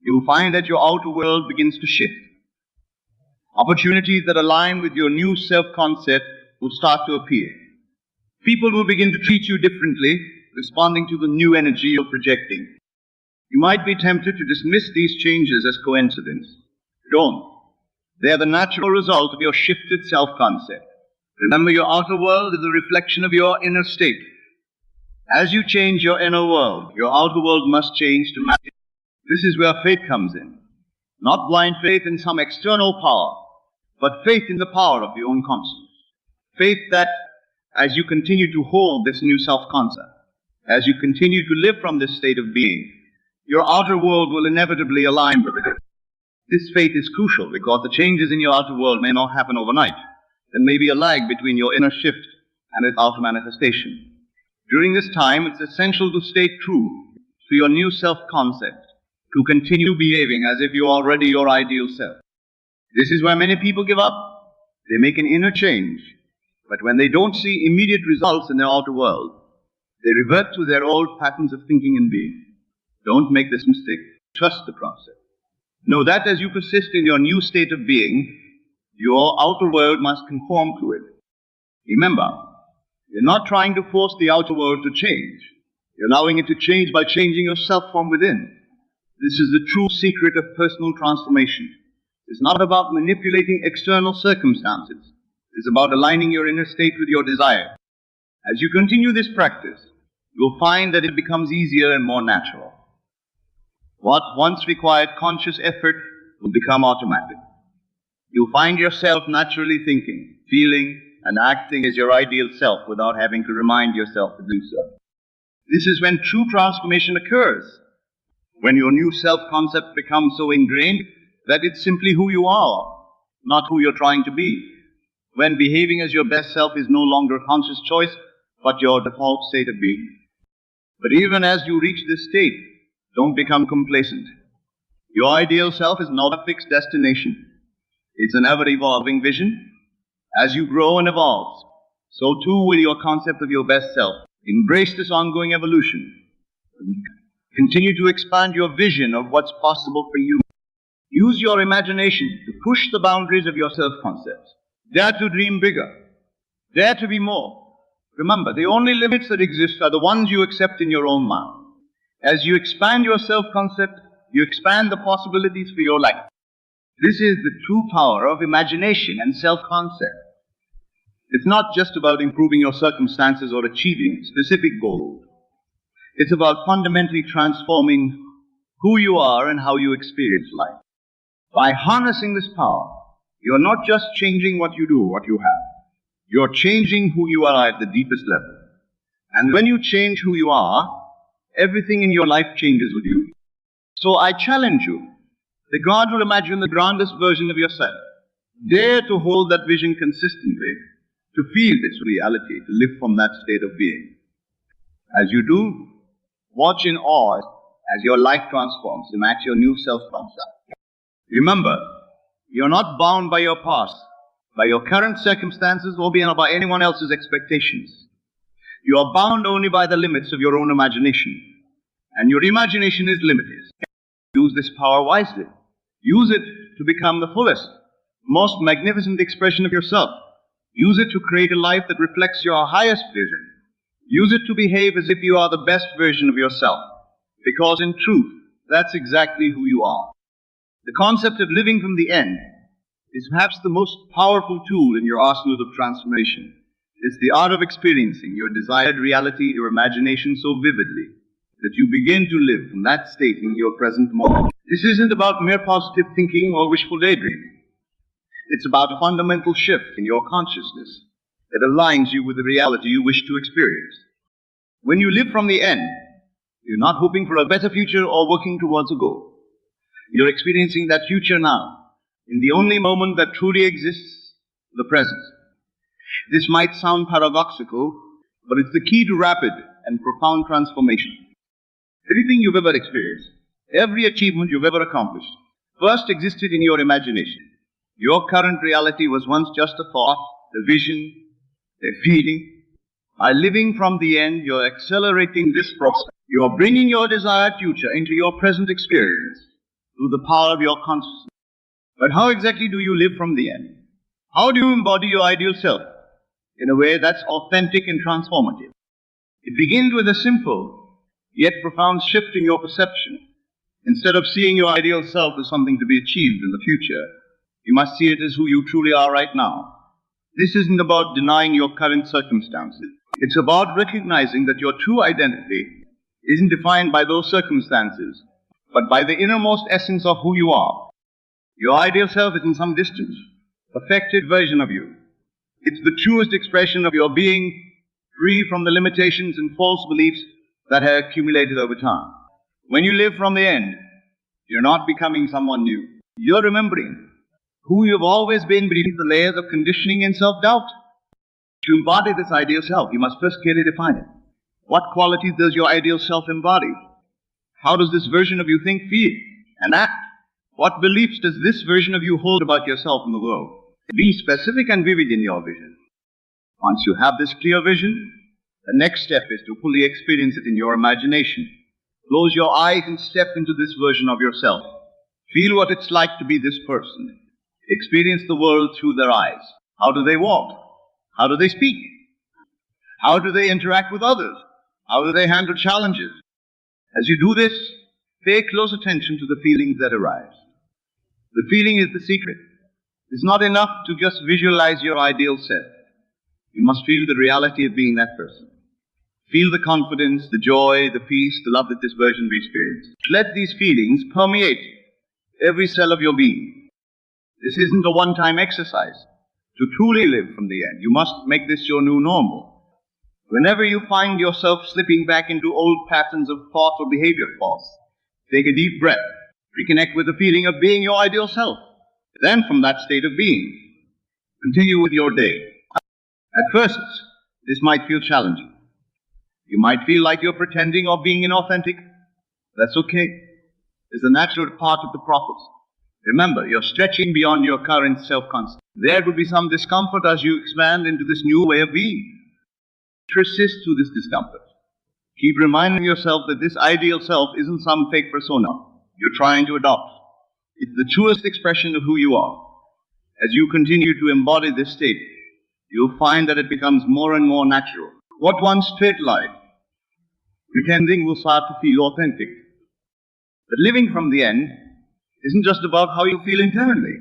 you'll find that your outer world begins to shift. Opportunities that align with your new self-concept will start to appear. People will begin to treat you differently, responding to the new energy you're projecting. You might be tempted to dismiss these changes as coincidence. Don't. They are the natural result of your shifted self-concept. Remember, your outer world is a reflection of your inner state. As you change your inner world, your outer world must change to match it. This is where faith comes in. Not blind faith in some external power, but faith in the power of your own conscience. Faith that, as you continue to hold this new self-concept, as you continue to live from this state of being, your outer world will inevitably align with it. This faith is crucial because the changes in your outer world may not happen overnight. There may be a lag between your inner shift and its outer manifestation. During this time, it's essential to stay true to your new self-concept, to continue behaving as if you're already your ideal self. This is where many people give up. They make an inner change, but when they don't see immediate results in their outer world, they revert to their old patterns of thinking and being. Don't make this mistake. Trust the process. Know that as you persist in your new state of being, your outer world must conform to it. Remember, you're not trying to force the outer world to change. You're allowing it to change by changing yourself from within. This is the true secret of personal transformation. It's not about manipulating external circumstances. It's about aligning your inner state with your desire. As you continue this practice, you'll find that it becomes easier and more natural. What once required conscious effort will become automatic. You'll find yourself naturally thinking, feeling, and acting as your ideal self without having to remind yourself to do so. This is when true transformation occurs, when your new self-concept becomes so ingrained that it's simply who you are, not who you're trying to be. When behaving as your best self is no longer a conscious choice, but your default state of being. But even as you reach this state, don't become complacent. Your ideal self is not a fixed destination. It's an ever-evolving vision. As you grow and evolve, so too will your concept of your best self. Embrace this ongoing evolution. Continue to expand your vision of what's possible for you. Use your imagination to push the boundaries of your self-concept. Dare to dream bigger. Dare to be more. Remember, the only limits that exist are the ones you accept in your own mind. As you expand your self-concept, you expand the possibilities for your life. This is the true power of imagination and self-concept. It's not just about improving your circumstances or achieving specific goals. It's about fundamentally transforming who you are and how you experience life. By harnessing this power, you're not just changing what you do, what you have. You're changing who you are at the deepest level. And when you change who you are, everything in your life changes with you. So I challenge you, regard or imagine the grandest version of yourself. Dare to hold that vision consistently, to feel this reality, to live from that state of being. As you do, watch in awe as your life transforms to match your new self-concept. Remember, you're not bound by your past, by your current circumstances, or by anyone else's expectations. You are bound only by the limits of your own imagination. And your imagination is limited. Use this power wisely. Use it to become the fullest, most magnificent expression of yourself. Use it to create a life that reflects your highest vision, Use it to behave as if you are the best version of yourself, because in truth, that's exactly who you are. The concept of living from the end is perhaps the most powerful tool in your arsenal of transformation. It's the art of experiencing your desired reality, your imagination so vividly that you begin to live from that state in your present moment. This isn't about mere positive thinking or wishful daydreaming. It's about a fundamental shift in your consciousness that aligns you with the reality you wish to experience. When you live from the end, you're not hoping for a better future or working towards a goal. You're experiencing that future now, in the only moment that truly exists, the present. This might sound paradoxical, but it's the key to rapid and profound transformation. Everything you've ever experienced, every achievement you've ever accomplished, first existed in your imagination. Your current reality was once just a thought, a vision, a feeling. By living from the end, you're accelerating this process. You're bringing your desired future into your present experience through the power of your consciousness. But how exactly do you live from the end? How do you embody your ideal self in a way that's authentic and transformative? It begins with a simple yet profound shift in your perception. Instead of seeing your ideal self as something to be achieved in the future, you must see it as who you truly are right now. This isn't about denying your current circumstances. It's about recognizing that your true identity isn't defined by those circumstances, but by the innermost essence of who you are. Your ideal self is in some distant, perfected version of you. It's the truest expression of your being, free from the limitations and false beliefs that have accumulated over time. When you live from the end, you're not becoming someone new. You're remembering who you've always been beneath the layers of conditioning and self-doubt. To embody this ideal self, you must first clearly define it. What qualities does your ideal self embody? How does this version of you think, feel, and act? What beliefs does this version of you hold about yourself and the world? Be specific and vivid in your vision. Once you have this clear vision, the next step is to fully experience it in your imagination. Close your eyes and step into this version of yourself. Feel what it's like to be this person. Experience the world through their eyes. How do they walk? How do they speak? How do they interact with others? How do they handle challenges? As you do this, pay close attention to the feelings that arise. The feeling is the secret. It's not enough to just visualize your ideal self. You must feel the reality of being that person. Feel the confidence, the joy, the peace, the love that this version will experience. Let these feelings permeate every cell of your being. This isn't a one-time exercise. To truly live from the end, you must make this your new normal. Whenever you find yourself slipping back into old patterns of thought or behavior faults, take a deep breath. Reconnect with the feeling of being your ideal self. Then, from that state of being, continue with your day. At first, this might feel challenging. You might feel like you're pretending or being inauthentic. That's okay. It's a natural part of the process. Remember, you're stretching beyond your current self-concept. There will be some discomfort as you expand into this new way of being. Persist through this discomfort. Keep reminding yourself that this ideal self isn't some fake persona you're trying to adopt. It's the truest expression of who you are. As you continue to embody this state, you'll find that it becomes more and more natural. What once felt like pretending will start to feel authentic. But living from the end isn't just about how you feel internally.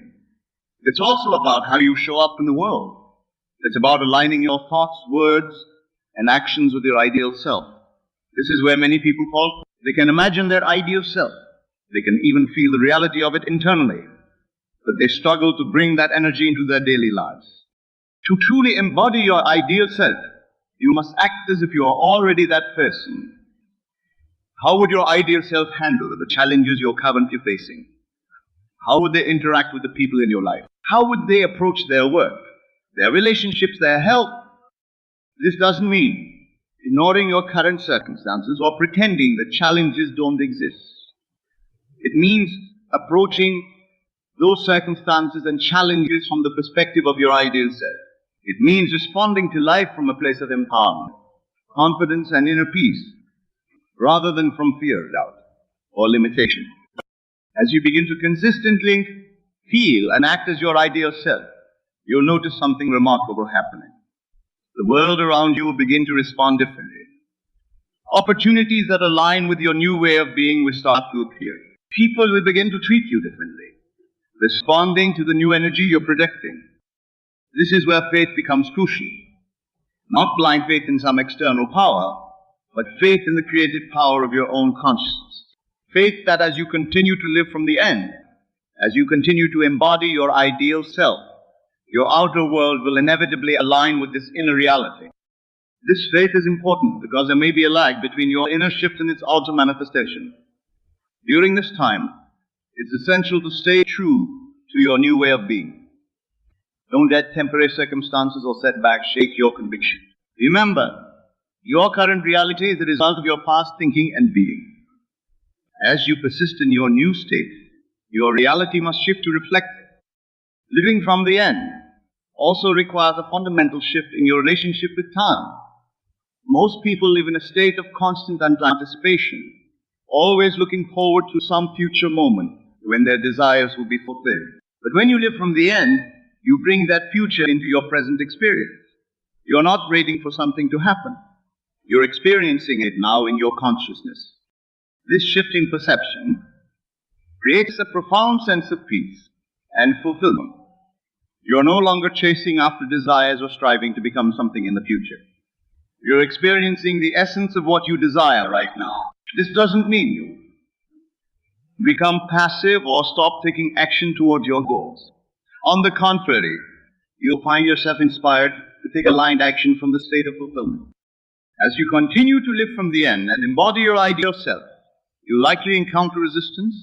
It's also about how you show up in the world. It's about aligning your thoughts, words, and actions with your ideal self. This is where many people fall. They can imagine their ideal self. They can even feel the reality of it internally. But they struggle to bring that energy into their daily lives. To truly embody your ideal self, you must act as if you are already that person. How would your ideal self handle the challenges you're currently facing? How would they interact with the people in your life? How would they approach their work, their relationships, their health? This doesn't mean ignoring your current circumstances or pretending that challenges don't exist. It means approaching those circumstances and challenges from the perspective of your ideal self. It means responding to life from a place of empowerment, confidence, and inner peace, rather than from fear, doubt, or limitation. As you begin to consistently feel and act as your ideal self, you'll notice something remarkable happening. the world around you will begin to respond differently. Opportunities that align with your new way of being will start to appear. People will begin to treat you differently, responding to the new energy you're projecting. This is where faith becomes crucial. Not blind faith in some external power, but faith in the creative power of your own consciousness. Faith that as you continue to live from the end, as you continue to embody your ideal self, your outer world will inevitably align with this inner reality. This faith is important because there may be a lag between your inner shift and its outer manifestation. During this time, it's essential to stay true to your new way of being. Don't let temporary circumstances or setbacks shake your conviction. Remember, your current reality is the result of your past thinking and being. As you persist in your new state, your reality must shift to reflect it. Living from the end also requires a fundamental shift in your relationship with time. Most people live in a state of constant anticipation, always looking forward to some future moment when their desires will be fulfilled. But when you live from the end, you bring that future into your present experience. You're not waiting for something to happen. You're experiencing it now in your consciousness. This shift in perception creates a profound sense of peace and fulfillment. You're no longer chasing after desires or striving to become something in the future. You're experiencing the essence of what you desire right now. This doesn't mean you become passive or stop taking action towards your goals. On the contrary, you'll find yourself inspired to take aligned action from the state of fulfillment. As you continue to live from the end and embody your ideal self, you'll likely encounter resistance,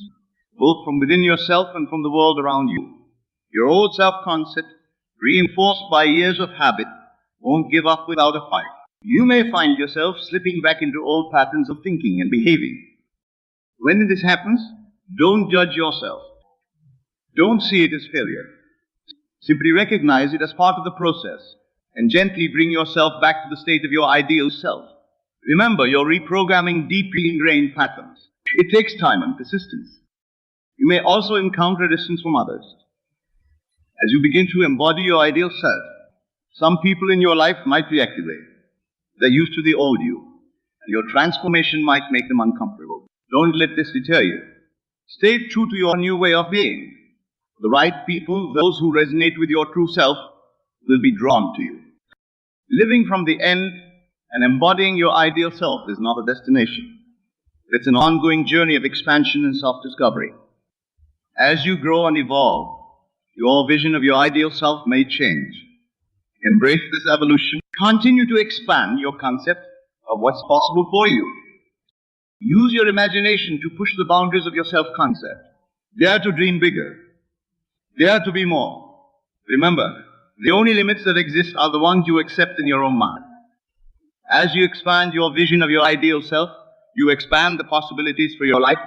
both from within yourself and from the world around you. Your old self-concept, reinforced by years of habit, won't give up without a fight. You may find yourself slipping back into old patterns of thinking and behaving. When this happens, don't judge yourself. Don't see it as failure. Simply recognize it as part of the process and gently bring yourself back to the state of your ideal self. Remember, you're reprogramming deeply ingrained patterns. It takes time and persistence. You may also encounter resistance from others. As you begin to embody your ideal self, some people in your life might reactivate. They're used to the old you, and your transformation might make them uncomfortable. Don't let this deter you. Stay true to your new way of being. The right people, those who resonate with your true self, will be drawn to you. Living from the end and embodying your ideal self is not a destination. It's an ongoing journey of expansion and self-discovery. As you grow and evolve, your vision of your ideal self may change. Embrace this evolution. Continue to expand your concept of what's possible for you. Use your imagination to push the boundaries of your self-concept. Dare to dream bigger. Dare to be more. Remember, the only limits that exist are the ones you accept in your own mind. As you expand your vision of your ideal self, you expand the possibilities for your life.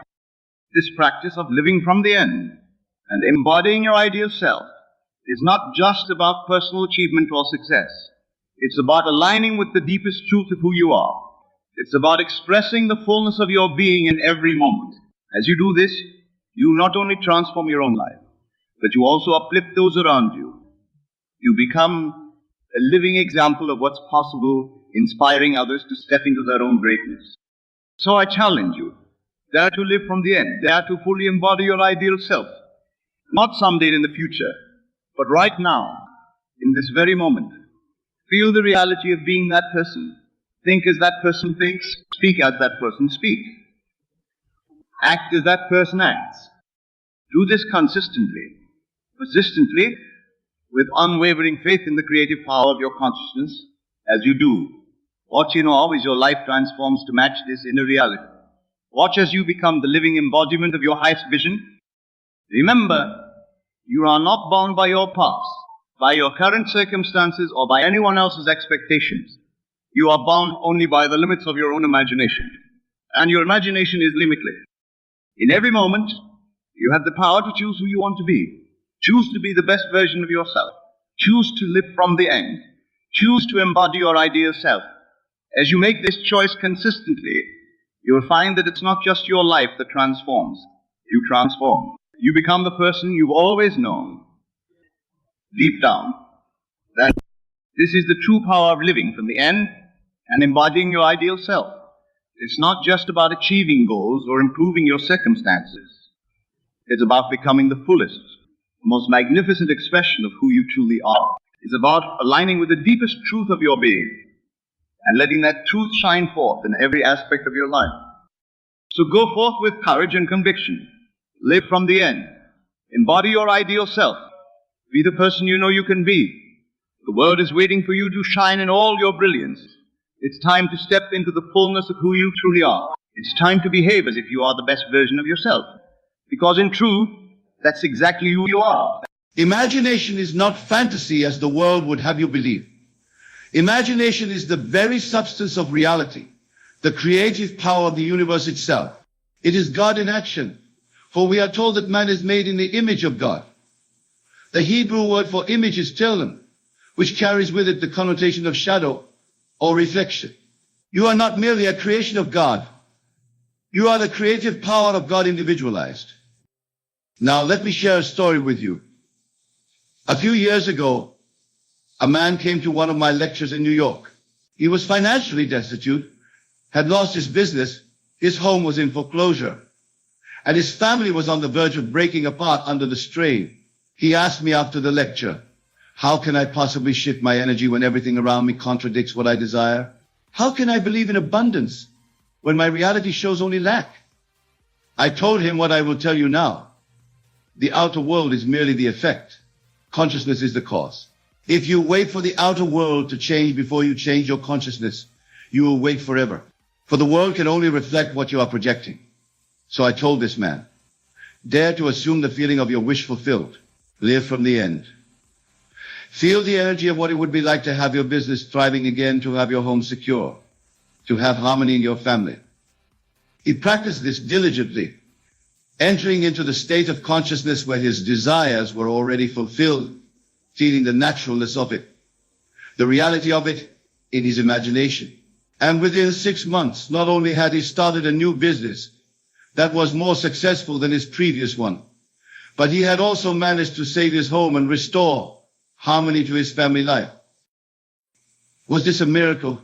This practice of living from the end and embodying your ideal self is not just about personal achievement or success. It's about aligning with the deepest truth of who you are. It's about expressing the fullness of your being in every moment. As you do this, you not only transform your own life, but you also uplift those around you. You become a living example of what's possible, inspiring others to step into their own greatness. So I challenge you, dare to live from the end, dare to fully embody your ideal self. Not someday in the future, but right now, in this very moment. Feel the reality of being that person. Think as that person thinks. Speak as that person speaks. Act as that person acts. Do this consistently, persistently, with unwavering faith in the creative power of your consciousness. As you do, watch in awe as your life transforms to match this inner reality. Watch as you become the living embodiment of your highest vision. Remember, you are not bound by your past, by your current circumstances, or by anyone else's expectations. You are bound only by the limits of your own imagination. And your imagination is limitless. In every moment, you have the power to choose who you want to be. Choose to be the best version of yourself. Choose to live from the end. Choose to embody your ideal self. As you make this choice consistently, you will find that it's not just your life that transforms. You transform. You become the person you've always known. Deep down, that This is the true power of living from the end and embodying your ideal self. It's not just about achieving goals or improving your circumstances. It's about becoming the fullest, most magnificent expression of who you truly are. It's about aligning with the deepest truth of your being and letting that truth shine forth in every aspect of your life. So go forth with courage and conviction. Live from the end. Embody your ideal self. Be the person you know you can be. The world is waiting for you to shine in all your brilliance. It's time to step into the fullness of who you truly are. It's time to behave as if you are the best version of yourself. Because in truth, that's exactly who you are. Imagination is not fantasy as the world would have you believe. Imagination is the very substance of reality, the creative power of the universe itself. It is God in action, for we are told that man is made in the image of God. The Hebrew word for image is telem, which carries with it the connotation of shadow or reflection. You are not merely a creation of God. You are the creative power of God individualized. Now let me share a story with you. A few years ago, a man came to one of my lectures in New York. He was financially destitute, had lost his business, his home was in foreclosure, and his family was on the verge of breaking apart under the strain. He asked me after the lecture, how can I possibly shift my energy when everything around me contradicts what I desire? How can I believe in abundance when my reality shows only lack? I told him what I will tell you now. The outer world is merely the effect. Consciousness is the cause. If you wait for the outer world to change before you change your consciousness, you will wait forever. For the world can only reflect what you are projecting. So I told this man, dare to assume the feeling of your wish fulfilled. Live from the end. Feel the energy of what it would be like to have your business thriving again, to have your home secure, to have harmony in your family. He practiced this diligently, entering into the state of consciousness where his desires were already fulfilled, feeling the naturalness of it, the reality of it in his imagination. And within 6 months, not only had he started a new business that was more successful than his previous one, but he had also managed to save his home and restore harmony to his family life. Was this a miracle?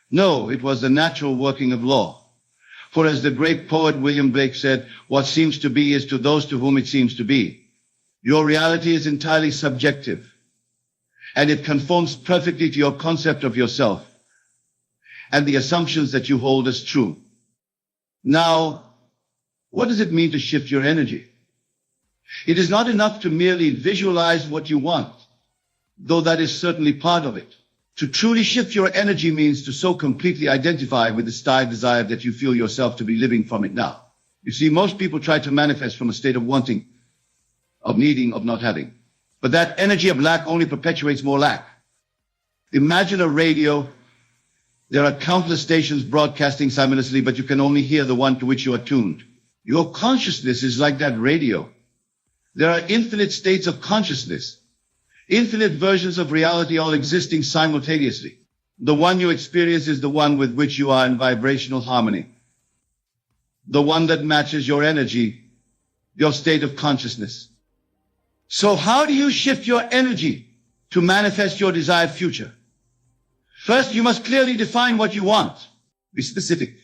No, it was the natural working of law. For as the great poet William Blake said, what seems to be is to those to whom it seems to be. Your reality is entirely subjective, and it conforms perfectly to your concept of yourself and the assumptions that you hold as true. Now, what does it mean to shift your energy? It is not enough to merely visualize what you want, though that is certainly part of it. To truly shift your energy means to so completely identify with the style desire that you feel yourself to be living from it now. You see, most people try to manifest from a state of wanting, of needing, of not having. But that energy of lack only perpetuates more lack. Imagine a radio. There are countless stations broadcasting simultaneously, but you can only hear the one to which you are tuned. Your consciousness is like that radio. There are infinite states of consciousness, infinite versions of reality all existing simultaneously. The one you experience is the one with which you are in vibrational harmony. The one that matches your energy, your state of consciousness. So how do you shift your energy to manifest your desired future? First, you must clearly define what you want. Be specific.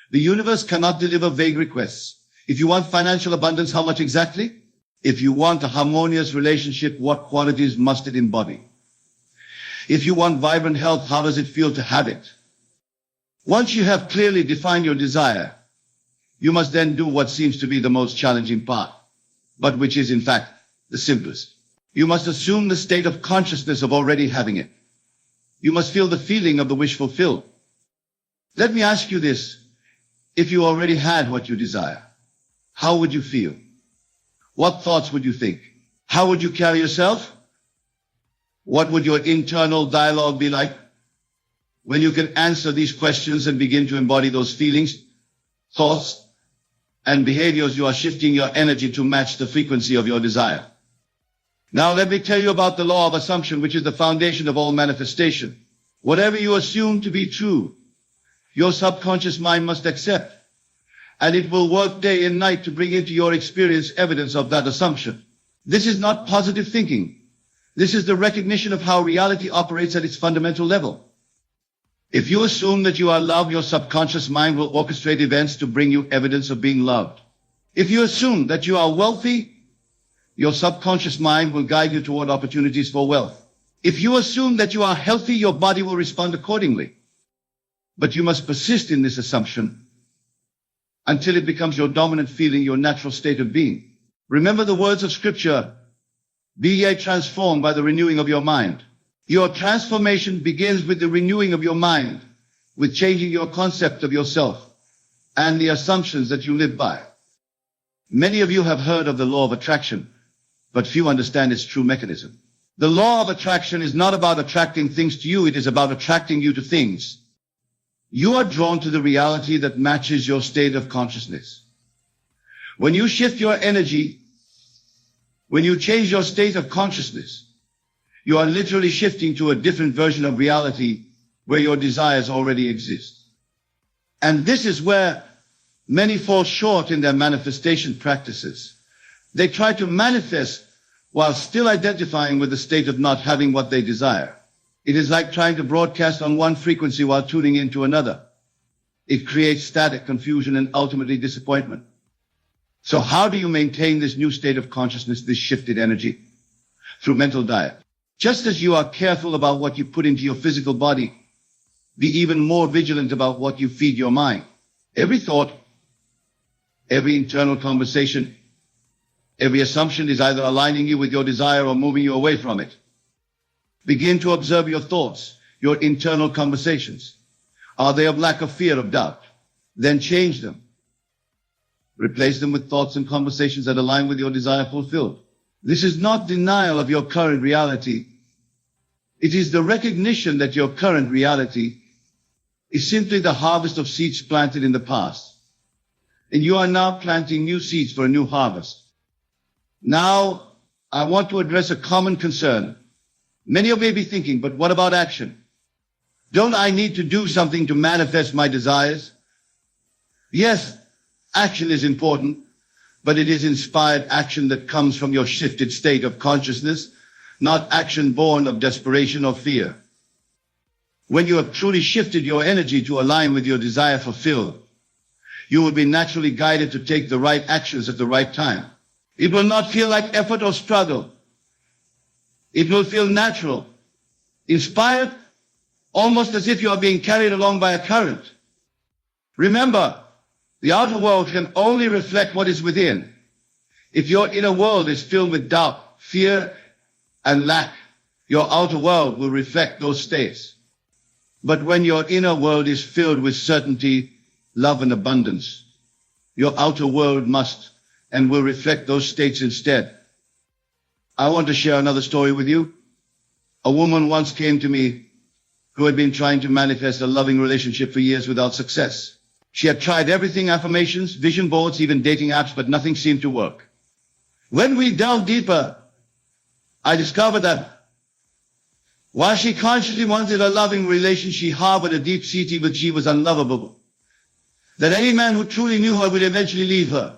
The universe cannot deliver vague requests. If you want financial abundance, how much exactly? If you want a harmonious relationship, what qualities must it embody? If you want vibrant health, how does it feel to have it? Once you have clearly defined your desire, you must then do what seems to be the most challenging part, but which is in fact the simplest. You must assume the state of consciousness of already having it. You must feel the feeling of the wish fulfilled. Let me ask you this. If you already had what you desire, how would you feel? What thoughts would you think? How would you carry yourself? What would your internal dialogue be like? When you can answer these questions and begin to embody those feelings, thoughts, and behaviors, you are shifting your energy to match the frequency of your desire. Now let me tell you about the law of assumption, which is the foundation of all manifestation. Whatever you assume to be true, your subconscious mind must accept, and it will work day and night to bring into your experience evidence of that assumption. This is not positive thinking. This is the recognition of how reality operates at its fundamental level. If you assume that you are loved, your subconscious mind will orchestrate events to bring you evidence of being loved. If you assume that you are wealthy, your subconscious mind will guide you toward opportunities for wealth. If you assume that you are healthy, your body will respond accordingly. But you must persist in this assumption until it becomes your dominant feeling, your natural state of being. Remember the words of Scripture, "Be ye transformed by the renewing of your mind." Your transformation begins with the renewing of your mind, with changing your concept of yourself and the assumptions that you live by. Many of you have heard of the law of attraction, but few understand its true mechanism. The law of attraction is not about attracting things to you, it is about attracting you to things. You are drawn to the reality that matches your state of consciousness. When you shift your energy, when you change your state of consciousness, you are literally shifting to a different version of reality where your desires already exist. And this is where many fall short in their manifestation practices. They try to manifest while still identifying with the state of not having what they desire. It is like trying to broadcast on one frequency while tuning into another. It creates static, confusion, and ultimately disappointment. So how do you maintain this new state of consciousness, this shifted energy? Through mental diet. Just as you are careful about what you put into your physical body, be even more vigilant about what you feed your mind. Every thought, every internal conversation, every assumption is either aligning you with your desire or moving you away from it. Begin to observe your thoughts, your internal conversations. Are they of lack of fear, of doubt? Then change them. Replace them with thoughts and conversations that align with your desire fulfilled. This is not denial of your current reality. It is the recognition that your current reality is simply the harvest of seeds planted in the past. And you are now planting new seeds for a new harvest. Now, I want to address a common concern. Many of you may be thinking, but what about action? Don't I need to do something to manifest my desires? Yes, action is important, but it is inspired action that comes from your shifted state of consciousness, not action born of desperation or fear. When you have truly shifted your energy to align with your desire fulfilled, you will be naturally guided to take the right actions at the right time. It will not feel like effort or struggle. It will feel natural, inspired, almost as if you are being carried along by a current. Remember, the outer world can only reflect what is within. If your inner world is filled with doubt, fear, and lack, your outer world will reflect those states. But when your inner world is filled with certainty, love, and abundance, your outer world must and will reflect those states instead. I want to share another story with you. A woman once came to me who had been trying to manifest a loving relationship for years without success. She had tried everything, affirmations, vision boards, even dating apps, but nothing seemed to work. When we delved deeper, I discovered that while she consciously wanted a loving relationship, she harbored a deep-seated which she was unlovable. That any man who truly knew her would eventually leave her.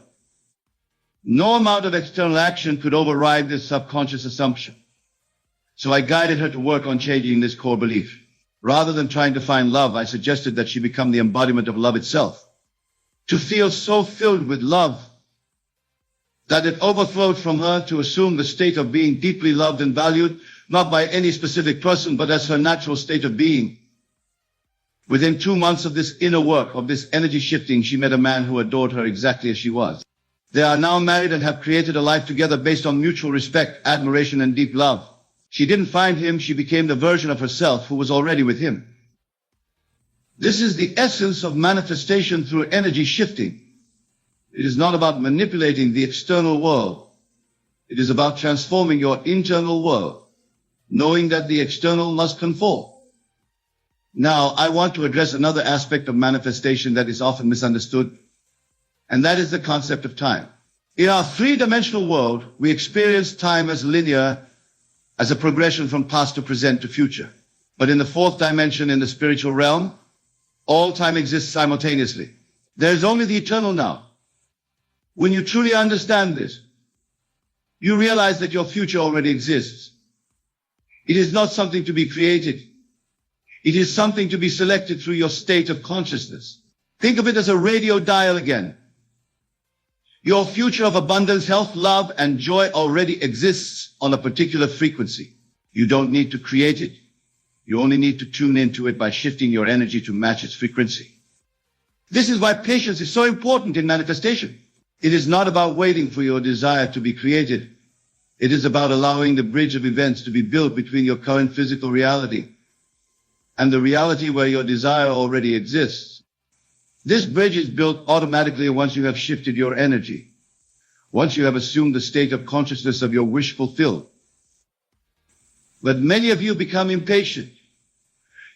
No amount of external action could override this subconscious assumption. So I guided her to work on changing this core belief. Rather than trying to find love, I suggested that she become the embodiment of love itself. To feel so filled with love that it overflowed from her, to assume the state of being deeply loved and valued, not by any specific person, but as her natural state of being. Within 2 months of this inner work, of this energy shifting, she met a man who adored her exactly as she was. They are now married and have created a life together based on mutual respect, admiration, and deep love. She didn't find him, she became the version of herself who was already with him. This is the essence of manifestation through energy shifting. It is not about manipulating the external world. It is about transforming your internal world, knowing that the external must conform. Now, I want to address another aspect of manifestation that is often misunderstood, and that is the concept of time. In our three-dimensional world, we experience time as linear, as a progression from past to present to future. But in the fourth dimension, in the spiritual realm, all time exists simultaneously. There is only the eternal now. When you truly understand this, you realize that your future already exists. It is not something to be created. It is something to be selected through your state of consciousness. Think of it as a radio dial again. Your future of abundance, health, love, and joy already exists on a particular frequency. You don't need to create it. You only need to tune into it by shifting your energy to match its frequency. This is why patience is so important in manifestation. It is not about waiting for your desire to be created. It is about allowing the bridge of events to be built between your current physical reality and the reality where your desire already exists. This bridge is built automatically once you have shifted your energy, once you have assumed the state of consciousness of your wish fulfilled. But many of you become impatient.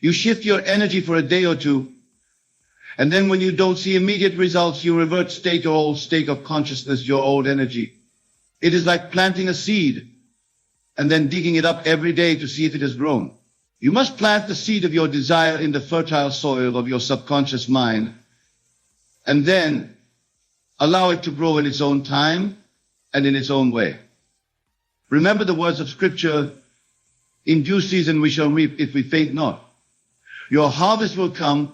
You shift your energy for a day or two, and then when you don't see immediate results, you revert state to old state of consciousness, your old energy. It is like planting a seed and then digging it up every day to see if it has grown. You must plant the seed of your desire in the fertile soil of your subconscious mind and then allow it to grow in its own time and in its own way. Remember the words of Scripture, in due season we shall reap if we faint not. Your harvest will come,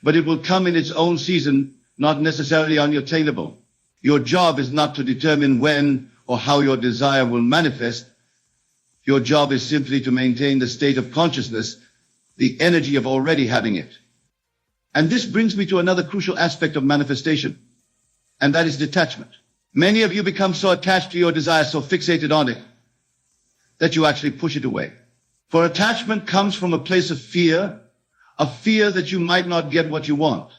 but it will come in its own season, not necessarily unattainable. Your job is not to determine when or how your desire will manifest. Your job is simply to maintain the state of consciousness, the energy of already having it. And this brings me to another crucial aspect of manifestation, and that is detachment. Many of you become so attached to your desire, so fixated on it, that you actually push it away. For attachment comes from a place of fear that you might not get what you want.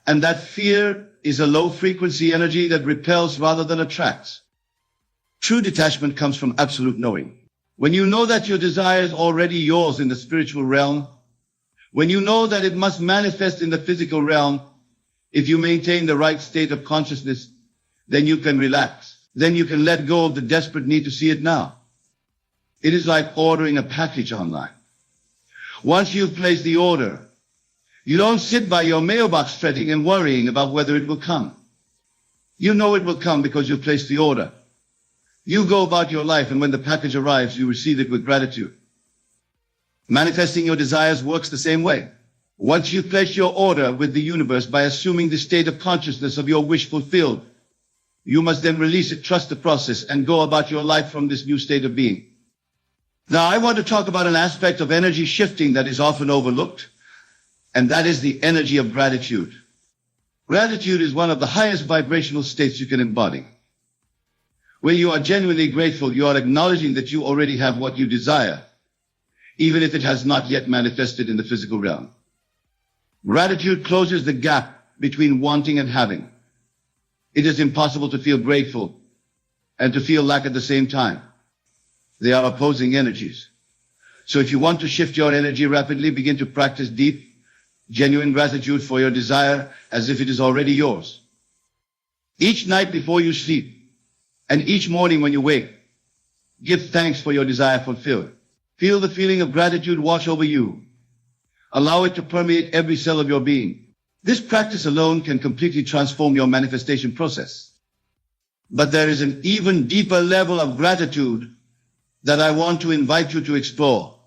And that fear is a low frequency energy that repels rather than attracts. True detachment comes from absolute knowing. When you know that your desire is already yours in the spiritual realm, when you know that it must manifest in the physical realm, if you maintain the right state of consciousness, then you can relax. Then you can let go of the desperate need to see it now. It is like ordering a package online. Once you've placed the order, you don't sit by your mailbox fretting and worrying about whether it will come. You know it will come because you placed the order. You go about your life, and when the package arrives, you receive it with gratitude. Manifesting your desires works the same way. Once you've placed your order with the universe by assuming the state of consciousness of your wish fulfilled, you must then release it, trust the process, and go about your life from this new state of being. Now, I want to talk about an aspect of energy shifting that is often overlooked, and that is the energy of gratitude. Gratitude is one of the highest vibrational states you can embody. When you are genuinely grateful, you are acknowledging that you already have what you desire, even if it has not yet manifested in the physical realm. Gratitude closes the gap between wanting and having. It is impossible to feel grateful and to feel lack at the same time. They are opposing energies. So if you want to shift your energy rapidly, begin to practice deep, genuine gratitude for your desire as if it is already yours. Each night before you sleep and each morning when you wake, give thanks for your desire fulfilled. Feel the feeling of gratitude wash over you. Allow it to permeate every cell of your being. This practice alone can completely transform your manifestation process. But there is an even deeper level of gratitude that I want to invite you to explore.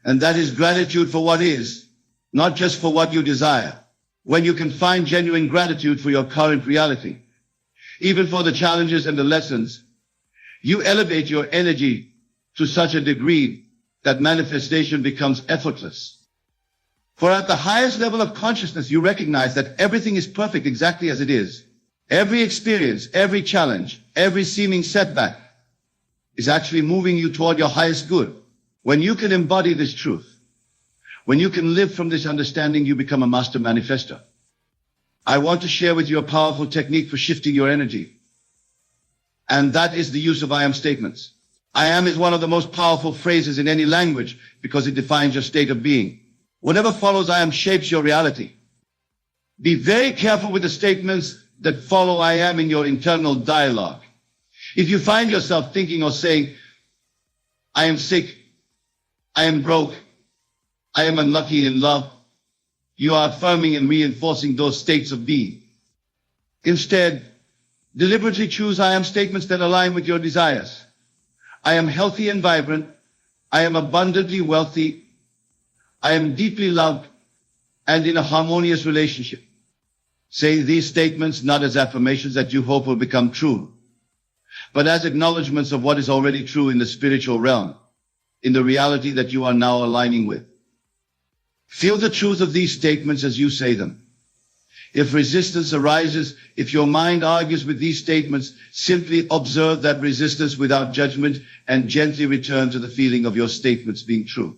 And that is gratitude for what is, not just for what you desire. When you can find genuine gratitude for your current reality, even for the challenges and the lessons, you elevate your energy to such a degree that manifestation becomes effortless. For at the highest level of consciousness, you recognize that everything is perfect exactly as it is. Every experience, every challenge, every seeming setback is actually moving you toward your highest good. When you can embody this truth, when you can live from this understanding, you become a master manifestor. I want to share with you a powerful technique for shifting your energy. And that is the use of I am statements. I am is one of the most powerful phrases in any language because it defines your state of being. Whatever follows I am shapes your reality. Be very careful with the statements that follow I am in your internal dialogue. If you find yourself thinking or saying, I am sick, I am broke, I am unlucky in love, you are affirming and reinforcing those states of being. Instead, deliberately choose I am statements that align with your desires. I am healthy and vibrant. I am abundantly wealthy. I am deeply loved and in a harmonious relationship. Say these statements not as affirmations that you hope will become true, but as acknowledgments of what is already true in the spiritual realm, in the reality that you are now aligning with. Feel the truth of these statements as you say them. If resistance arises, if your mind argues with these statements, simply observe that resistance without judgment and gently return to the feeling of your statements being true.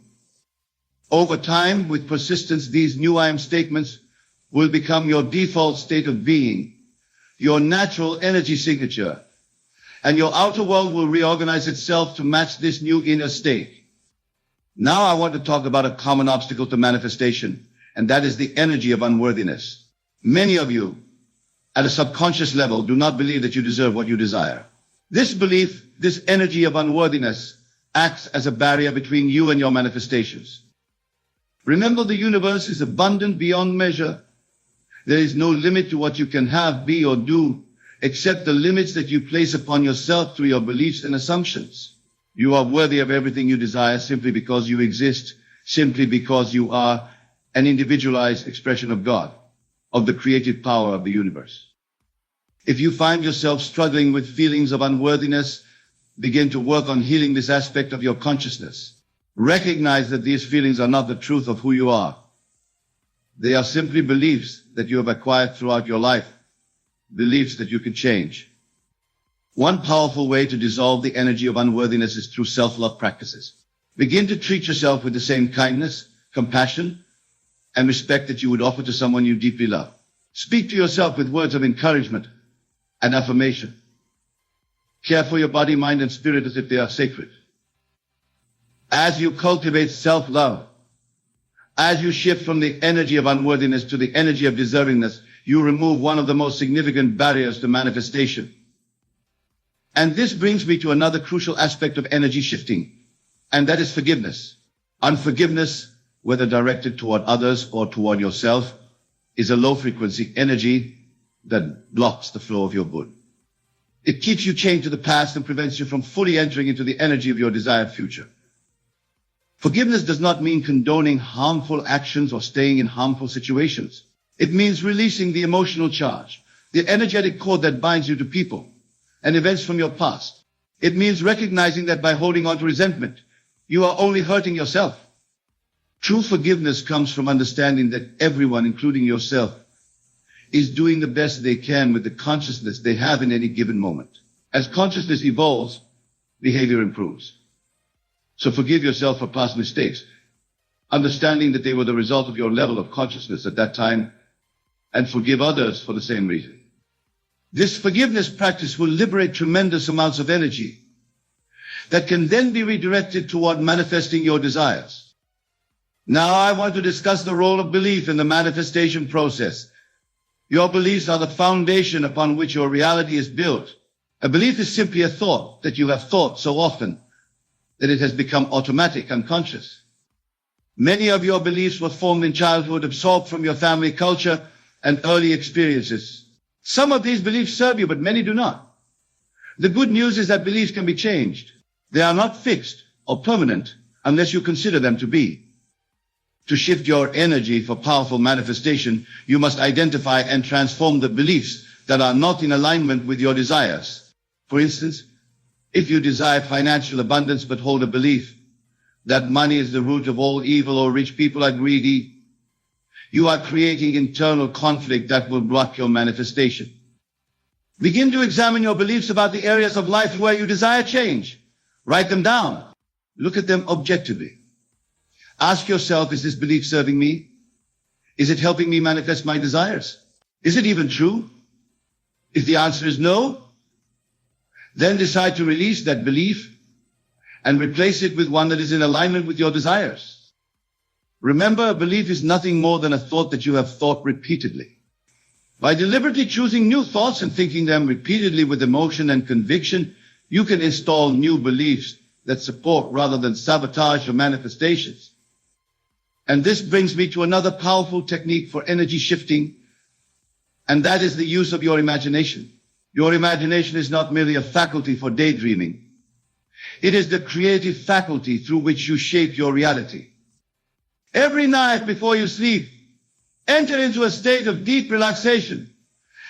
Over time, with persistence, these new I am statements will become your default state of being, your natural energy signature, and your outer world will reorganize itself to match this new inner state. Now I want to talk about a common obstacle to manifestation, and that is the energy of unworthiness. Many of you, at a subconscious level, do not believe that you deserve what you desire. This belief, this energy of unworthiness, acts as a barrier between you and your manifestations. Remember, the universe is abundant beyond measure. There is no limit to what you can have, be, or do, except the limits that you place upon yourself through your beliefs and assumptions. You are worthy of everything you desire simply because you exist, simply because you are an individualized expression of God, of the creative power of the universe. If you find yourself struggling with feelings of unworthiness, begin to work on healing this aspect of your consciousness. Recognize that these feelings are not the truth of who you are. They are simply beliefs that you have acquired throughout your life, beliefs that you can change. One powerful way to dissolve the energy of unworthiness is through self-love practices. Begin to treat yourself with the same kindness, compassion, and respect that you would offer to someone you deeply love. Speak to yourself with words of encouragement and affirmation. Care for your body, mind, and spirit as if they are sacred. As you cultivate self-love, as you shift from the energy of unworthiness to the energy of deservingness, you remove one of the most significant barriers to manifestation. And this brings me to another crucial aspect of energy shifting, and that is forgiveness. Unforgiveness, whether directed toward others or toward yourself, is a low-frequency energy that blocks the flow of your good. It keeps you chained to the past and prevents you from fully entering into the energy of your desired future. Forgiveness does not mean condoning harmful actions or staying in harmful situations. It means releasing the emotional charge, the energetic cord that binds you to people and events from your past. It means recognizing that by holding on to resentment, you are only hurting yourself. True forgiveness comes from understanding that everyone, including yourself, is doing the best they can with the consciousness they have in any given moment. As consciousness evolves, behavior improves. So forgive yourself for past mistakes, understanding that they were the result of your level of consciousness at that time, and forgive others for the same reason. This forgiveness practice will liberate tremendous amounts of energy that can then be redirected toward manifesting your desires. Now I want to discuss the role of belief in the manifestation process. Your beliefs are the foundation upon which your reality is built. A belief is simply a thought that you have thought so often that it has become automatic, unconscious. Many of your beliefs were formed in childhood, absorbed from your family culture and early experiences. Some of these beliefs serve you, but many do not. The good news is that beliefs can be changed. They are not fixed or permanent unless you consider them to be. To shift your energy for powerful manifestation, you must identify and transform the beliefs that are not in alignment with your desires. For instance, if you desire financial abundance but hold a belief that money is the root of all evil or rich people are greedy, you are creating internal conflict that will block your manifestation. Begin to examine your beliefs about the areas of life where you desire change. Write them down. Look at them objectively. Ask yourself, is this belief serving me? Is it helping me manifest my desires? Is it even true? If the answer is no, then decide to release that belief and replace it with one that is in alignment with your desires. Remember, a belief is nothing more than a thought that you have thought repeatedly. By deliberately choosing new thoughts and thinking them repeatedly with emotion and conviction, you can install new beliefs that support rather than sabotage your manifestations. And this brings me to another powerful technique for energy shifting, and that is the use of your imagination. Your imagination is not merely a faculty for daydreaming. It is the creative faculty through which you shape your reality. Every night before you sleep, enter into a state of deep relaxation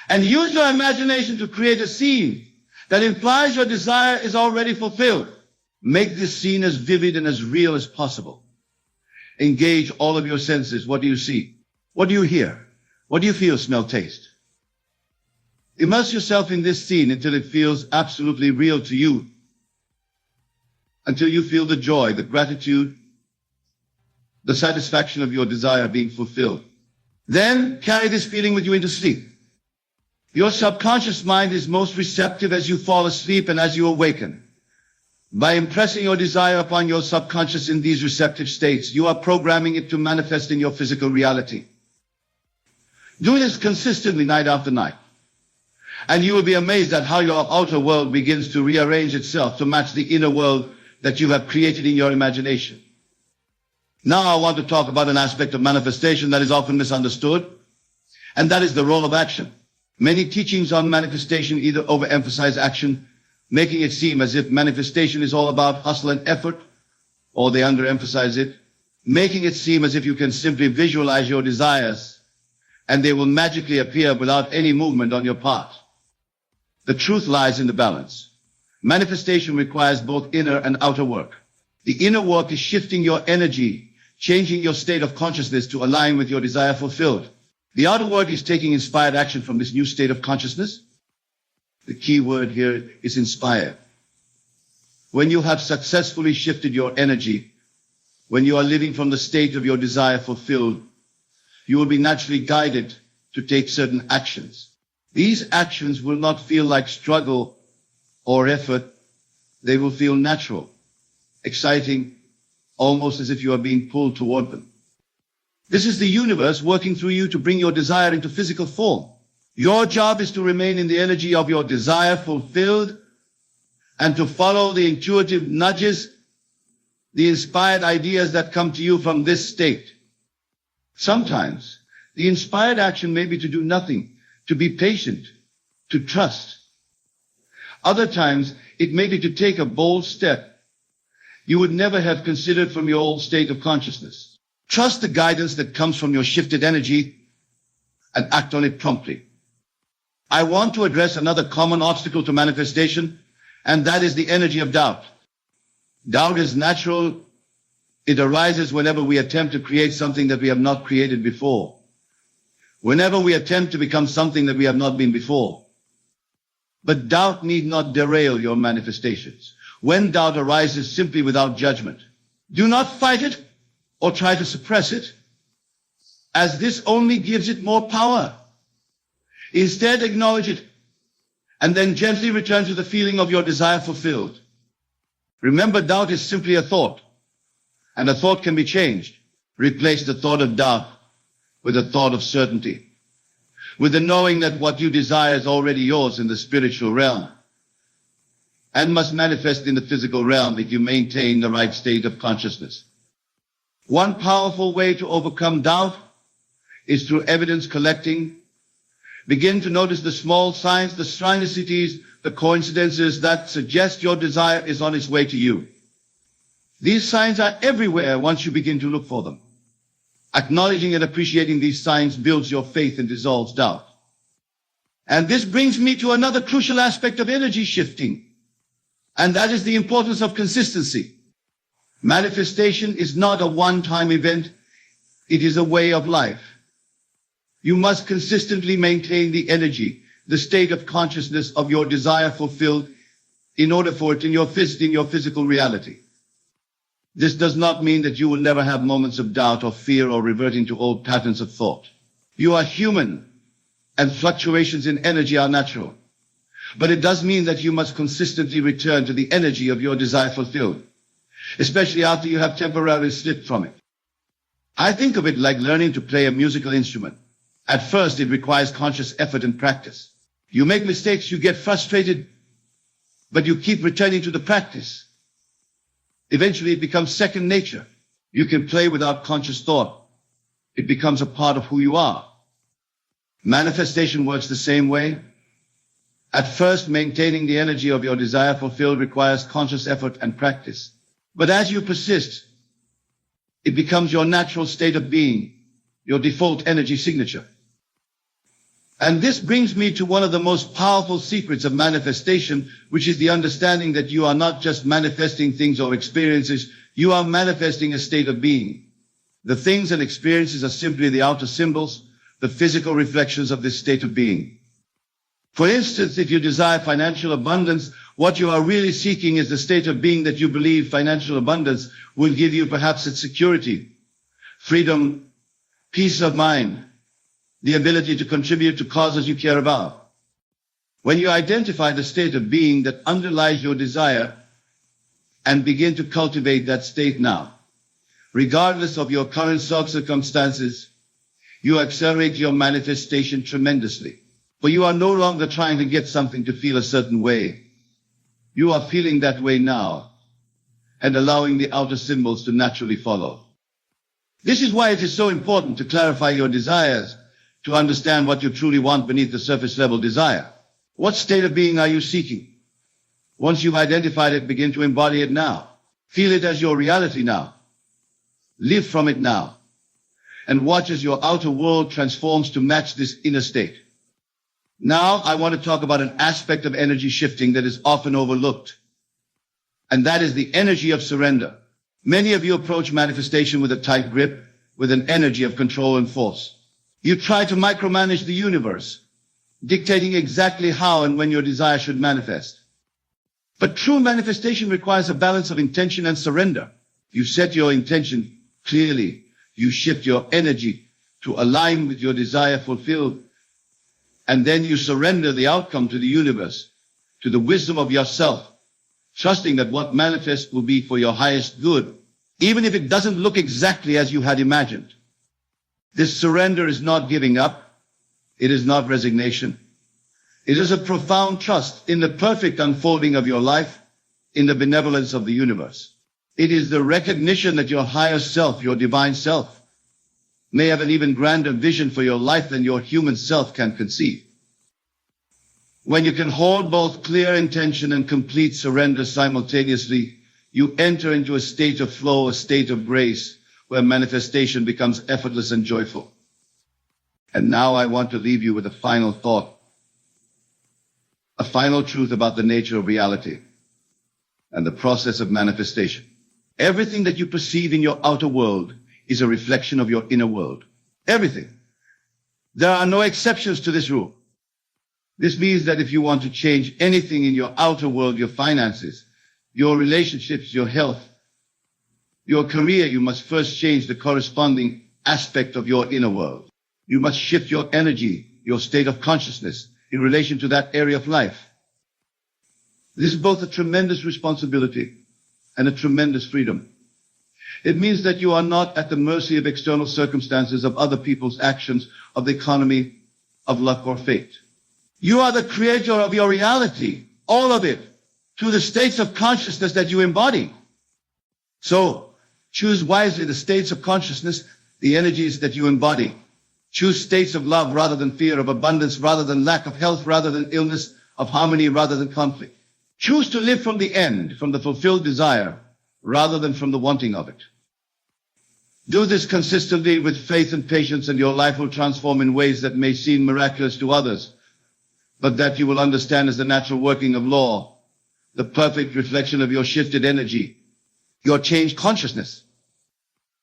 and use your imagination to create a scene that implies your desire is already fulfilled. Make this scene as vivid and as real as possible. Engage all of your senses. What do you see? What do you hear? What do you feel, smell, taste? Immerse yourself in this scene until it feels absolutely real to you. Until you feel the joy, the gratitude, the satisfaction of your desire being fulfilled. Then carry this feeling with you into sleep. Your subconscious mind is most receptive as you fall asleep and as you awaken. By impressing your desire upon your subconscious in these receptive states, you are programming it to manifest in your physical reality. Do this consistently night after night, and you will be amazed at how your outer world begins to rearrange itself to match the inner world that you have created in your imagination. Now I want to talk about an aspect of manifestation that is often misunderstood, and that is the role of action. Many teachings on manifestation either overemphasize action, making it seem as if manifestation is all about hustle and effort, or they underemphasize it, making it seem as if you can simply visualize your desires and they will magically appear without any movement on your part. The truth lies in the balance. Manifestation requires both inner and outer work. The inner work is shifting your energy, changing your state of consciousness to align with your desire fulfilled. The outer work is taking inspired action from this new state of consciousness. The key word here is inspire. When you have successfully shifted your energy, when you are living from the state of your desire fulfilled, you will be naturally guided to take certain actions. These actions will not feel like struggle or effort. They will feel natural, exciting, almost as if you are being pulled toward them. This is the universe working through you to bring your desire into physical form. Your job is to remain in the energy of your desire fulfilled and to follow the intuitive nudges, the inspired ideas that come to you from this state. Sometimes the inspired action may be to do nothing, to be patient, to trust. Other times it may be to take a bold step you would never have considered from your old state of consciousness. Trust the guidance that comes from your shifted energy and act on it promptly. I want to address another common obstacle to manifestation, and that is the energy of doubt. Doubt is natural. It arises whenever we attempt to create something that we have not created before. Whenever we attempt to become something that we have not been before. But doubt need not derail your manifestations. When doubt arises simply without judgment, do not fight it or try to suppress it, as this only gives it more power. Instead, acknowledge it and then gently return to the feeling of your desire fulfilled. Remember, doubt is simply a thought, and a thought can be changed. Replace the thought of doubt with a thought of certainty, with the knowing that what you desire is already yours in the spiritual realm and must manifest in the physical realm if you maintain the right state of consciousness. One powerful way to overcome doubt is through evidence collecting. Begin to notice the small signs, the synchronicities, the coincidences that suggest your desire is on its way to you. These signs are everywhere once you begin to look for them. Acknowledging and appreciating these signs builds your faith and dissolves doubt. And this brings me to another crucial aspect of energy shifting, and that is the importance of consistency. Manifestation is not a one-time event. It is a way of life. You must consistently maintain the energy, the state of consciousness of your desire fulfilled in order for it in your physical reality. This does not mean that you will never have moments of doubt or fear or reverting to old patterns of thought. You are human, and fluctuations in energy are natural. But it does mean that you must consistently return to the energy of your desire fulfilled, especially after you have temporarily slipped from it. I think of it like learning to play a musical instrument. At first, it requires conscious effort and practice. You make mistakes, you get frustrated, but you keep returning to the practice. Eventually, it becomes second nature. You can play without conscious thought. It becomes a part of who you are. Manifestation works the same way. At first, maintaining the energy of your desire fulfilled requires conscious effort and practice. But as you persist, it becomes your natural state of being, your default energy signature. And this brings me to one of the most powerful secrets of manifestation, which is the understanding that you are not just manifesting things or experiences, you are manifesting a state of being. The things and experiences are simply the outer symbols, the physical reflections of this state of being. For instance, if you desire financial abundance, what you are really seeking is the state of being that you believe financial abundance will give you. Perhaps it's security, freedom, peace of mind, the ability to contribute to causes you care about. When you identify the state of being that underlies your desire and begin to cultivate that state now, regardless of your current circumstances, you accelerate your manifestation tremendously. For you are no longer trying to get something to feel a certain way. You are feeling that way now and allowing the outer symbols to naturally follow. This is why it is so important to clarify your desires, to understand what you truly want beneath the surface level desire. What state of being are you seeking? Once you've identified it, begin to embody it now. Feel it as your reality now. Live from it now. And watch as your outer world transforms to match this inner state. Now, I want to talk about an aspect of energy shifting that is often overlooked. And that is the energy of surrender. Many of you approach manifestation with a tight grip, with an energy of control and force. You try to micromanage the universe, dictating exactly how and when your desire should manifest. But true manifestation requires a balance of intention and surrender. You set your intention clearly. You shift your energy to align with your desire fulfilled. And then you surrender the outcome to the universe, to the wisdom of yourself, trusting that what manifests will be for your highest good, even if it doesn't look exactly as you had imagined. This surrender is not giving up. It is not resignation. It is a profound trust in the perfect unfolding of your life, in the benevolence of the universe. It is the recognition that your higher self, your divine self, may have an even grander vision for your life than your human self can conceive. When you can hold both clear intention and complete surrender simultaneously, you enter into a state of flow, a state of grace, where manifestation becomes effortless and joyful. And now I want to leave you with a final thought, a final truth about the nature of reality and the process of manifestation. Everything that you perceive in your outer world is a reflection of your inner world. Everything. There are no exceptions to this rule. This means that if you want to change anything in your outer world, your finances, your relationships, your health, your career, you must first change the corresponding aspect of your inner world. You must shift your energy, your state of consciousness in relation to that area of life. This is both a tremendous responsibility and a tremendous freedom. It means that you are not at the mercy of external circumstances, of other people's actions, of the economy, of luck or fate. You are the creator of your reality, all of it, through the states of consciousness that you embody. So, choose wisely the states of consciousness, the energies that you embody. Choose states of love rather than fear, of abundance rather than lack, of health rather than illness, of harmony rather than conflict. Choose to live from the end, from the fulfilled desire, rather than from the wanting of it. Do this consistently with faith and patience, and your life will transform in ways that may seem miraculous to others, but that you will understand as the natural working of law, the perfect reflection of your shifted energy, your changed consciousness.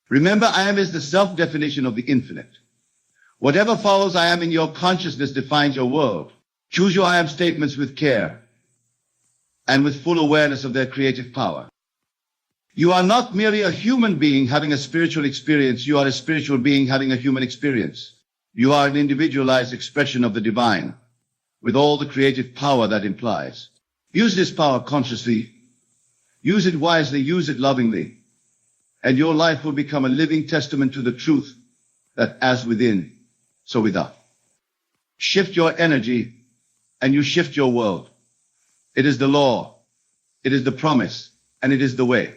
Remember, I am is the self-definition of the infinite. Whatever follows I am in your consciousness defines your world. Choose your I am statements with care and with full awareness of their creative power. You are not merely a human being having a spiritual experience. You are a spiritual being having a human experience. You are an individualized expression of the divine, with all the creative power that implies. Use this power consciously. Use it wisely. Use it lovingly. And your life will become a living testament to the truth that as within, so without. Shift your energy and you shift your world. It is the law. It is the promise. And it is the way.